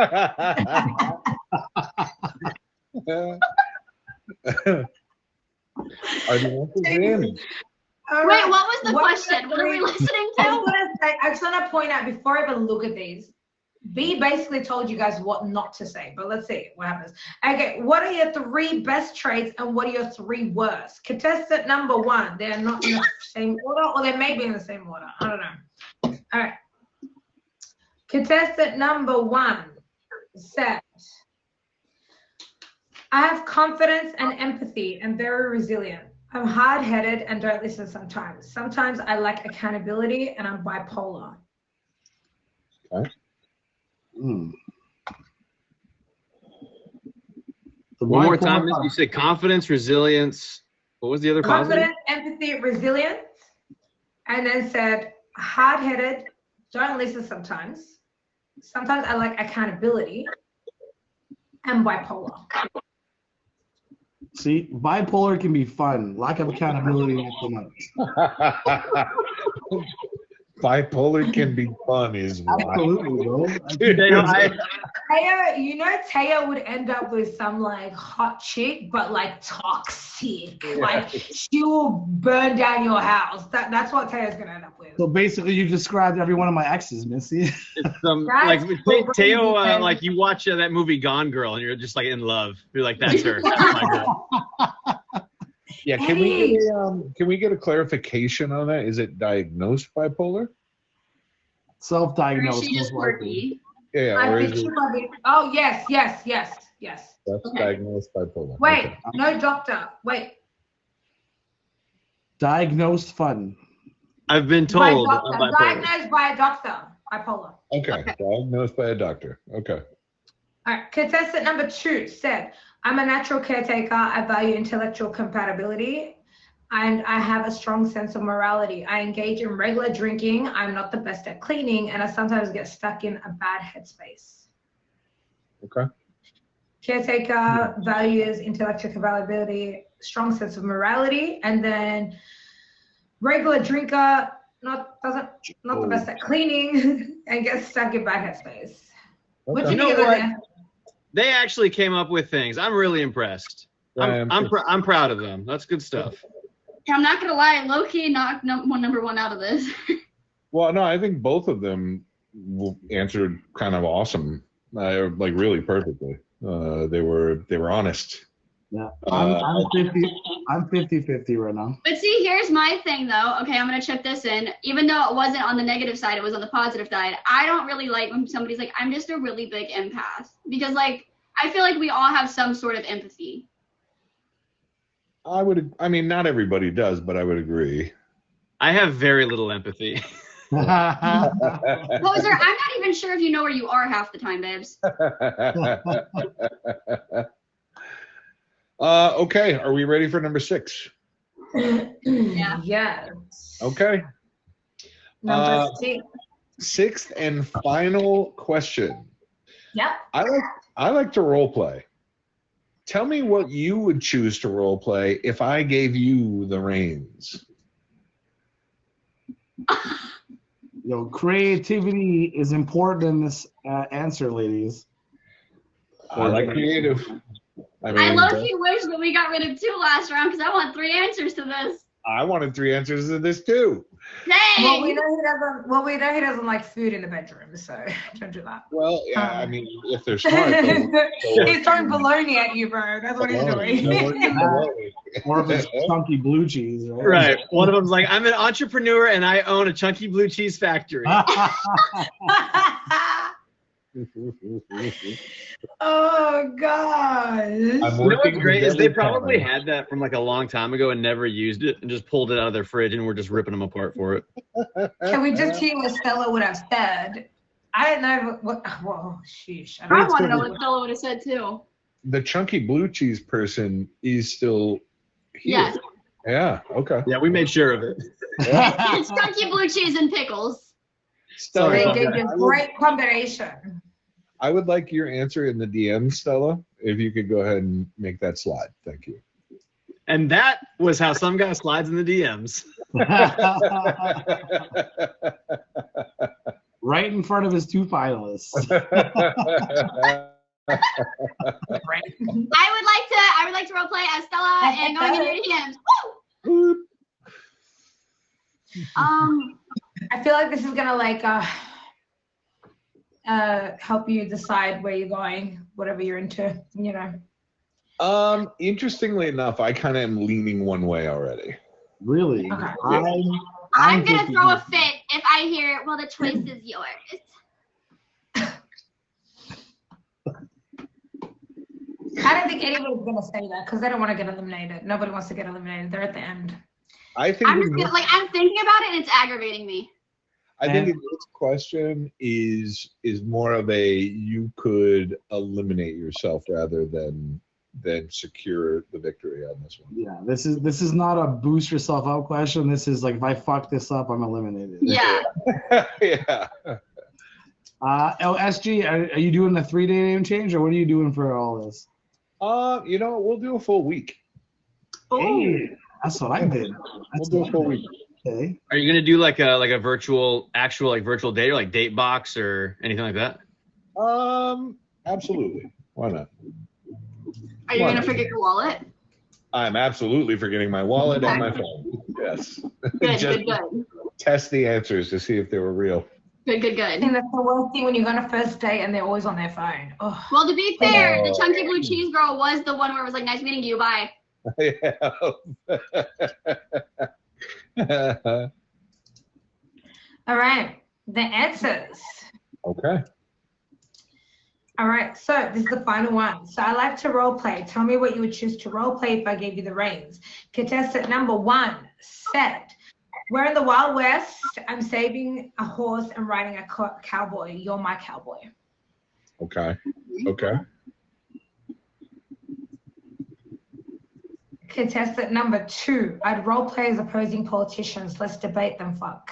the answers in? All Wait, right. what was the What question? What are we listening to? I just want to point out before I even look at these, B basically told you guys what not to say, but let's see what happens. Okay, what are your 3 best traits and what are your 3 worst? Contestant number 1, they're not in the same order, or they may be in the same order. I don't know. All right. Contestant number 1 said, I have confidence and empathy and very resilient. I'm hard-headed and don't listen sometimes. Sometimes I lack accountability and I'm bipolar. Okay. Mm. One more time, Miss, you said confidence, resilience. What was the other positive? Confidence, empathy, resilience. And then said hard-headed, don't listen sometimes. Sometimes I lack accountability and bipolar. See, bipolar can be fun. Lack of accountability, not so much. Bipolar can be fun, is wild. Absolutely, bro. Taya would end up with some like hot chick, but like toxic. Like she will burn down your house. That's what Taya's gonna end up with. So basically, you described every one of my exes, Missy. It's like Teo, like you watch that movie Gone Girl, and you're just like in love. You're like, that's her. That's my girl. Yeah, can we get a clarification on that? Is it diagnosed bipolar? Self-diagnosed, She just most likely. Yeah, or is it Oh yes. that's diagnosed bipolar? Wait, Okay. no doctor. Wait. Diagnosed fun. I've been By told. doctor. I'm bipolar. Diagnosed by a doctor. Bipolar. Okay, diagnosed by a doctor. Okay. All right, contestant number 2 said, I'm a natural caretaker. I value intellectual compatibility and I have a strong sense of morality. I engage in regular drinking. I'm not the best at cleaning and I sometimes get stuck in a bad headspace. Okay. Caretaker values intellectual compatibility, strong sense of morality, and then regular drinker, not the best at cleaning and gets stuck in bad headspace. What do You you know think of what? that? They actually came up with things. I'm really impressed. I'm proud of them. That's good stuff. I'm not gonna lie, low-key knocked number 1 out of this. Well, no, I think both of them answered kind of awesome, like really perfectly. They were honest. Yeah, I'm 50-50 right now. But see, here's my thing though. Okay, I'm gonna chip this in. Even though it wasn't on the negative side, it was on the positive side. I don't really like when somebody's like, I'm just a really big empath. Because like, I feel like we all have some sort of empathy. I mean, not everybody does, but I would agree. I have very little empathy. Poser, I'm not even sure if you know where you are half the time, babes. Okay, are we ready for number 6? Yeah. Yes. Okay. Number 6. 6th and final question. Yep. I like to role play. Tell me what you would choose to role play if I gave you the reins. Yo, creativity is important in this answer, ladies. I like creative. I low-key wish that we got rid of 2 last round because I want 3 answers to this. I wanted 3 answers to this too. Dang! Well, we know he doesn't like food in the bedroom, so don't do that. Well, yeah, I mean, if they're smart. He's throwing baloney at you, bro. That's what he's doing. Or if it's chunky blue cheese, right? Right. One of them's like, I'm an entrepreneur and I own a chunky blue cheese factory. Oh God! You know what's great is they probably had that from like a long time ago and never used it and just pulled it out of their fridge and we're just ripping them apart for it. Can we just hear what Stella would have said? I don't know what. Well, sheesh. I want to know what Stella would have said too. The chunky blue cheese person is still here. Yes. Yeah. Okay. Yeah, we made sure of it. It's chunky blue cheese and pickles. So they gave you a great combination. I would like your answer in the DM, Stella. If you could go ahead and make that slide. Thank you. And that was how some guy slides in the DMs. Right in front of his 2 finalists. I would like to roleplay as Stella and going into your DMs. Woo! I feel like this is gonna like help you decide where you're going, whatever you're into, you know. Interestingly enough, I kind of am leaning one way already. Really? Okay. I'm gonna throw a fit if I hear, well, the choice is yours. I don't think anybody's gonna say that because they don't want to get eliminated. Nobody wants to get eliminated. They're at the end. I think I'm thinking about it and it's aggravating me. I think this question is more of a you could eliminate yourself rather than secure the victory on this one. Yeah, this is not a boost yourself up question. This is like, if I fuck this up, I'm eliminated. Yeah. Yeah. SG, are you doing a 3-day name change, or what are you doing for all this? You know, we'll do a full week. Hey, that's what I did. We'll do a full week. Okay. Are you gonna do like a virtual date, or like date box or anything like that? Absolutely. Why not? Are you gonna forget your wallet? I'm absolutely forgetting my wallet and my phone. Yes. Good, Just good. test the answers to see if they were real. Good. I think that's the worst thing when you go on a first date and they're always on their phone. Oh. Well, to be fair, the chunky blue cheese girl was the one where it was like, nice meeting you, bye. Yeah. All right, the answers. Okay. All right, so this is the final one. So I like to role play. Tell me what you would choose to role play if I gave you the reins. Contestant number 1 said, we're in the Wild West. I'm saving a horse and riding a cowboy. You're my cowboy. Okay. Okay. Contestant number 2, I'd role play as opposing politicians. Let's debate them, fuck.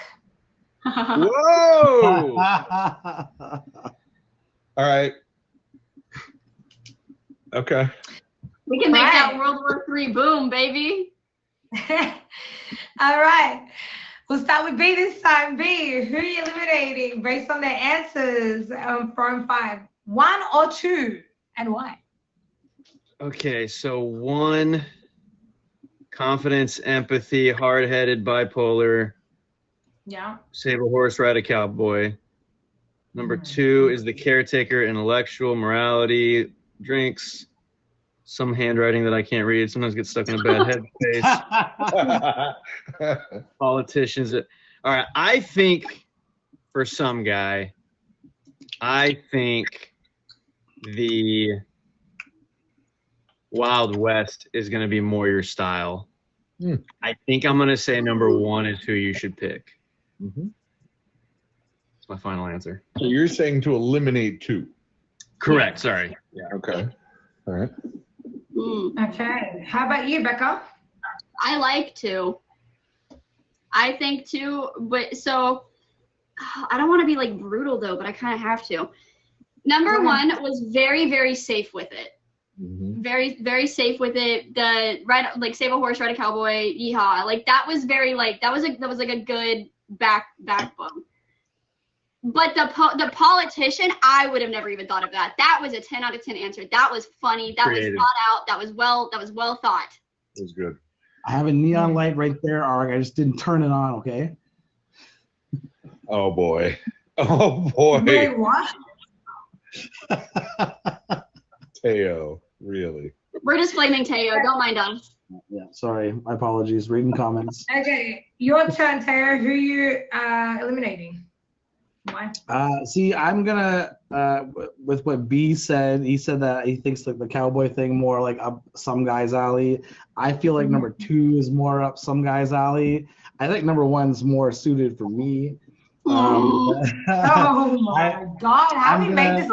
Whoa! All right. Okay. We can make that World War III boom, baby. All right. We'll start with B this time. B, who are you eliminating based on their answers from 5? 1 or 2, and why? Okay, so 1, confidence, empathy, hard-headed, bipolar. Yeah. Save a horse, ride a cowboy. Number 2 is the caretaker, intellectual, morality, drinks, some handwriting that I can't read. Sometimes get stuck in a bad headspace. Politicians. All right, I think for some guy, I think the Wild West is going to be more your style. I think I'm going to say number 1 is who you should pick. Mm-hmm. That's my final answer. So you're saying to eliminate 2? Correct. Sorry. Yeah. Okay. All right. Okay. How about you, Becca? I like 2. I think 2, but so I don't want to be like brutal though, but I kind of have to. Number 1 was very, very safe with it. Mm-hmm. Very, very safe with it. The like save a horse, ride a cowboy, yeehaw. Like that was very like that was like a good backbone. But the politician, I would have never even thought of that. That was a 10 out of 10 answer. That was funny. That was thought out. That was well thought. It was good. I have a neon light right there, Arg. I just didn't turn it on, okay? Oh boy. Oh boy. Wait, what? Teo, really. We're just blaming Teo. Don't mind us. Yeah, sorry. My apologies. Reading comments. Okay, your turn, Teo. Who are you eliminating? Why? See, I'm gonna with what B said. He said that he thinks like the cowboy thing more like up some guy's alley. I feel like number 2 is more up some guy's alley. I think number 1's more suited for me. Oh my God! How do we make this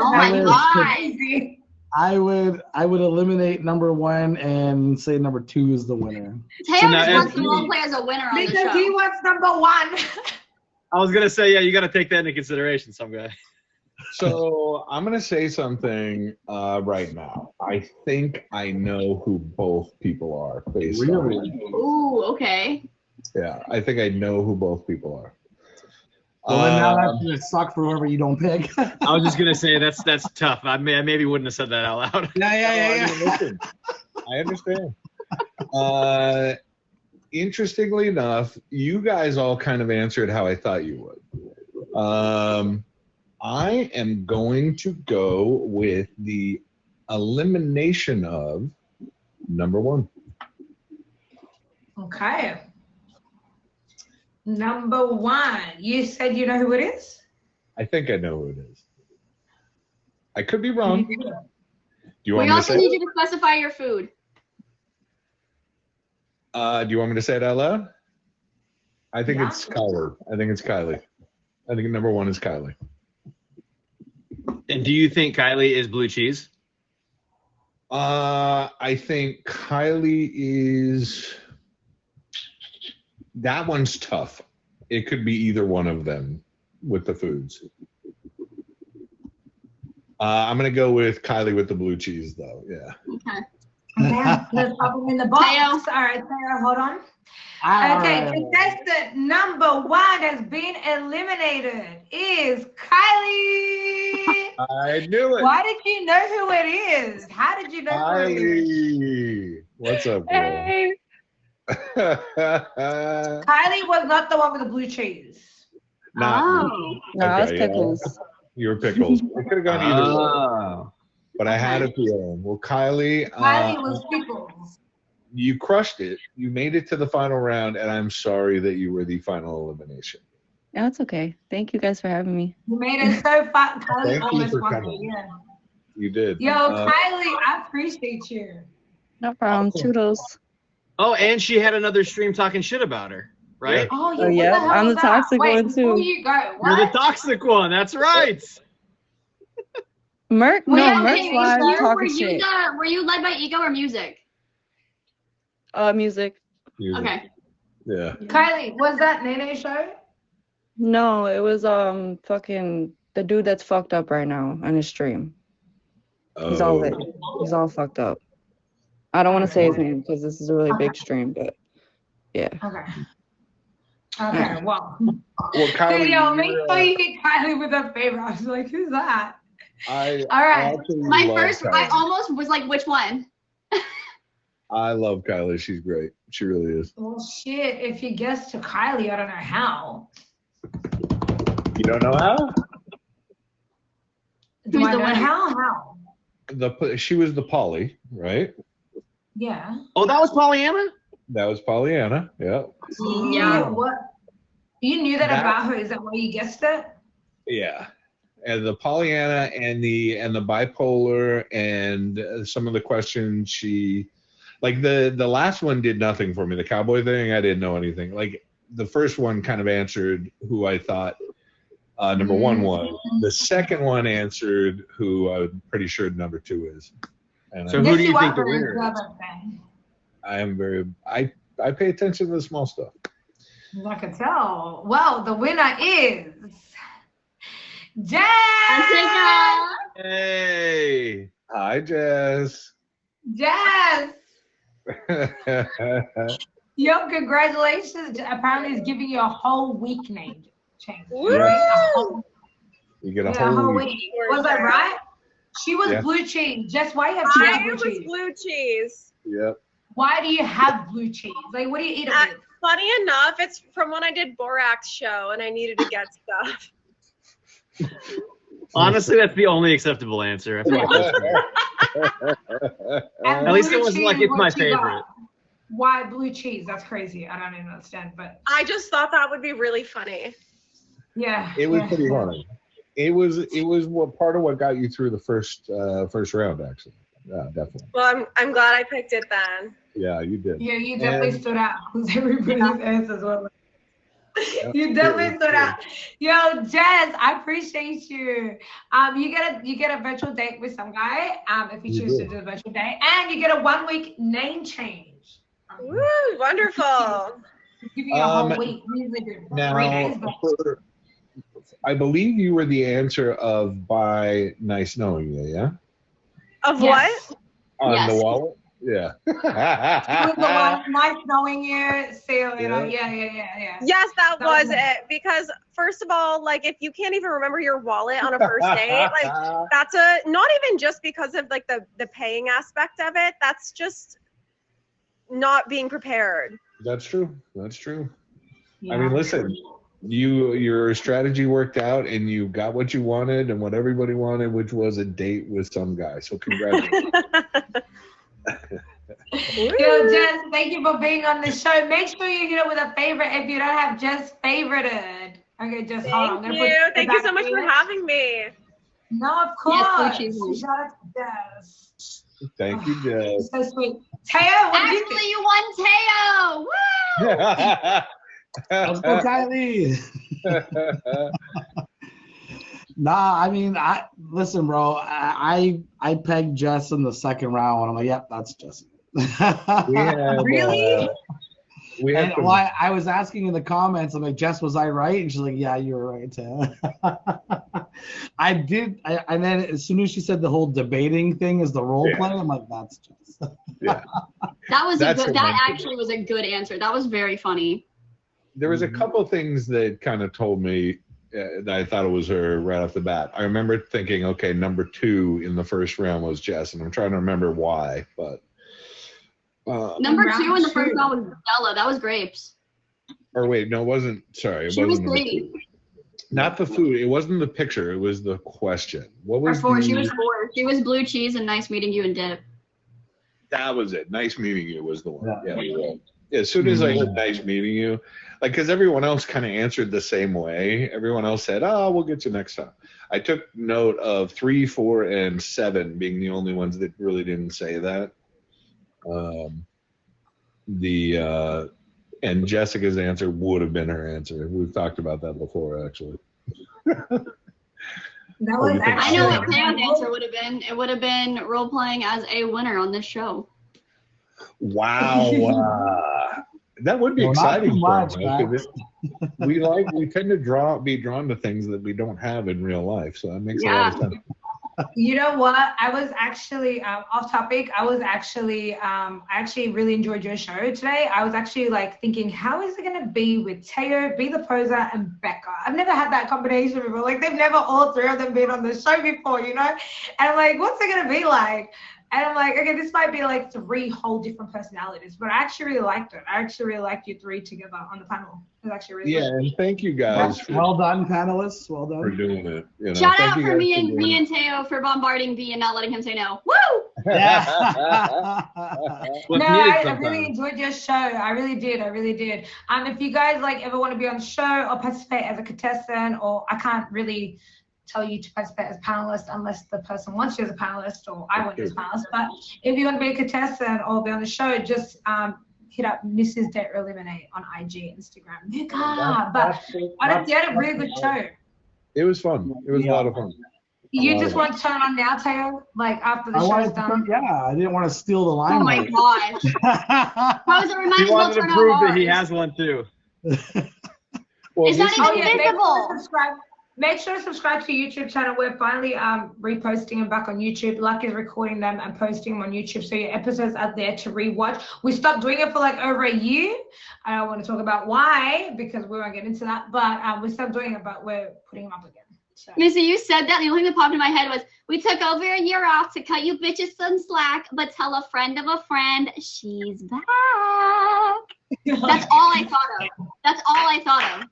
crazy? I would eliminate number 1 and say number 2 is the winner. Teo just wants to role play as a winner on the show. Because he wants number 1. I was gonna say, yeah, you got to take that into consideration, some guy. So I'm gonna say something right now. I think I know who both people are. Based on. Ooh, okay. Yeah, I think I know who both people are. Well, then now that's gonna suck for whoever you don't pick. I was just gonna say that's tough. I maybe wouldn't have said that out loud. Yeah. Listen, I understand. interestingly enough, you guys all kind of answered how I thought you would. I am going to go with the elimination of number one. Okay. Number one. You said you know who it is? I think I know who it is. I could be wrong. Do you want We me to also say need it? you to specify your food. Do you want me to say it out loud? I think Yeah. it's Kylie. I think it's Kylie. I think number one is Kylie. And do you think Kylie is blue cheese? I think Kylie is. That one's tough. It could be either one of them with the foods. I'm gonna go with Kylie with the blue cheese, though. Yeah. Okay. Okay, let's pop them in the box. Teo. All right, Sarah, hold on. All Okay, right. contestant number one has been eliminated is Kylie. I knew it. Why did you know who it is? How did you know who it is? Kylie. What's up, girl? Hey. Kylie was not the one with the blue cheese. Not Oh. No, I was Okay, yeah. pickles. You were pickles. I could have gone either way, Oh. but I had a feeling. Well, Kylie, Kylie was pickles. you crushed it. You made it to the final round, and I'm sorry that you were the final elimination. No, it's okay. Thank you guys for having me. You made it so fun. Kylie Thank you almost for won coming. it. Yeah. You did. Yo, Kylie, I appreciate you. No problem. Toodles. Oh, and she had another stream talking shit about her, right? Oh, yeah. Oh, what yeah, the hell I'm was the that? toxic Wait, one, before too. you go, You're the what? toxic one. That's right. Merc? Well, No, yeah, Merc's hey, live were talking you shit. were you led by ego or music? Music. Music. Okay. Yeah. Kylie, was that Nene show? No, it was fucking the dude that's fucked up right now on his stream. He's all lit. He's all fucked up. I don't want to say his name because this is a really big stream, but yeah. Okay. Okay, well. Well, Kylie, Dude, yo, make you're, sure you hit Kylie with a favor. I was like, who's that? I All right. absolutely My love first, I Kylie. almost was like, which one? I love Kylie. She's great. She really is. Well, shit, if you guessed to Kylie, I don't know how. You don't know how? Do Who's I the know winner? how? She was the Polly, right? Yeah. Oh, that was Pollyanna? That was Pollyanna. Yeah. Yeah. What? You knew that That- about her. Is that why you guessed it? Yeah. And the Pollyanna and the bipolar and some of the questions she, like the last one did nothing for me. The cowboy thing, I didn't know anything. Like the first one kind of answered who I thought number one was. The second one answered who I'm pretty sure number two is. And So who do you think the Missy winner is? I am very, I pay attention to the small stuff. I can tell. Well, the winner is Jazz. Hey. Hi, Jess. Jazz. Yo, congratulations. Apparently, it's giving you a whole week name change. Woo! You get a Yeah, a whole whole week. week. Was that right? She was Yeah. blue cheese. Jess, why do you have two I blue was cheese? blue cheese. Yep. Why do you have blue cheese? Like, what do you eat it with? Funny enough, it's from when I did Borak's show and I needed to get stuff. Honestly, that's the only acceptable answer. I feel like that's fair. And At least blue it wasn't like cheese, it's my what you got? favorite. Why blue cheese? That's crazy. I don't even understand, but I just thought that would be really funny. yeah. It was yeah. pretty funny. It was what part of what got you through the first round, actually. Yeah, definitely. Well, I'm glad I picked it then. Yeah, you did. Yeah, you definitely And- stood out because everybody's answers were. Yep. You definitely stood out. Yo, Jess, I appreciate you. You get a virtual date with some guy. If you You choose do. to do a virtual date, and you get a 1 week name change. Woo, wonderful. Give you a whole Um, week. Usually do 3 Now, days, but I believe you were the answer of by nice knowing you, yeah? Of yes. what? On Yes. the wallet? Yeah. It was the one, nice knowing you. See you later. Yeah. Yeah. Yes, that That was was it. Because first of all, like if you can't even remember your wallet on a first date, like that's not even just because of like the paying aspect of it. That's just not being prepared. That's true. That's true. Yeah. I mean, listen, your strategy worked out, and you got what you wanted and what everybody wanted, which was a date with some guy. So congratulations. Yo, Jess, thank you for being on the show. Make sure you hit it with a favorite if you don't have Jess favorited. Okay, Jess, hold on. Thank you. Thank you so much for having me. No, of course. Yes, shout out to Jess. Thank you, Jess. So sweet. Teo, what did you Actually, you won Teo. Woo! Let's go, Kylie. Nah, I mean, listen, bro. I pegged Jess in the second round, and I'm like, yep, that's Jess. Really? I was asking in the comments, I'm like, Jess, was I right? And she's like, yeah, you were right, Tim. I did. And then as soon as she said the whole debating thing is the role play, I'm like, that's Jess. Yeah. That actually was a good answer. That was very funny. There was a couple things that kind of told me that I thought it was her right off the bat. I remember thinking, okay, number 2 in the first round was Jess, and I'm trying to remember why, but. Number 2 in the first round was Bella. That was grapes. Or wait, no, it wasn't. Sorry, it She was wasn't. 3. Not the food. It wasn't the picture. It was the question. What was? Or 4. She was 4. She was blue cheese and nice meeting you and dip. That was it. Nice meeting you was the one. Yeah, you're right. As soon as I said nice meeting you, like, because everyone else kind of answered the same way. Everyone else said, "Oh, we'll get you next time." I took note of 3, 4, and 7 being the only ones that really didn't say that. And Jessica's answer would have been her answer. We've talked about that before, actually. That was I know what Pam's answer would have been. It would have been role playing as a winner on this show. Wow. That would be exciting for us. We tend to be drawn to things that we don't have in real life, so that makes a lot of sense. You know what? I was actually off topic. I actually really enjoyed your show today. I was actually like thinking, how is it gonna be with Teo, BThePoser, and Becka? I've never had that combination before. Like, they've never all 3 of them been on the show before, you know? And I'm like, what's it gonna be like? And I'm like, okay, this might be like 3 whole different personalities, but I actually really liked it. I actually really liked you 3 together on the panel. It was actually really good. And thank you guys. Well done, panelists. Well done for doing it. You know, shout out for me and Teo for bombarding B and not letting him say no. Woo! Yeah. No, I really enjoyed your show. I really did. If you guys like ever want to be on the show or participate as a contestant, or I can't really tell you to participate as a panelist unless the person wants you as a panelist or I want you as a panelist. But if you want to be a contestant or be on the show, just hit up Mrs. Date or Eliminate on IG, Instagram. But I had a really good show. It was fun. It was a lot of fun. You just want to turn on now, Teo? Like after the show's done? I didn't want to steal the limelight. Oh my gosh. He wanted to prove that he has one too. Well, it's not even visible. Make sure to subscribe to the YouTube channel. We're finally reposting them back on YouTube. Luck is recording them and posting them on YouTube, so your episodes are there to rewatch. We stopped doing it for like over a year. I don't want to talk about why, because we won't get into that, but we stopped doing it, but we're putting them up again. So. Missy, you said that. The only thing that popped in my head was, we took over a year off to cut you bitches some slack, but tell a friend of a friend she's back. That's all I thought of.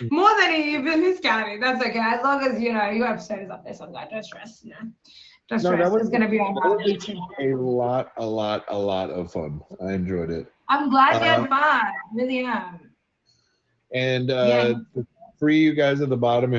More than who's counting? That's okay. As long as your episode is up there, SomeGuy. Don't stress. Don't stress. It's gonna be on YouTube. A lot of fun. I enjoyed it. I'm glad you had fun. Really am. And for you guys at the bottom, if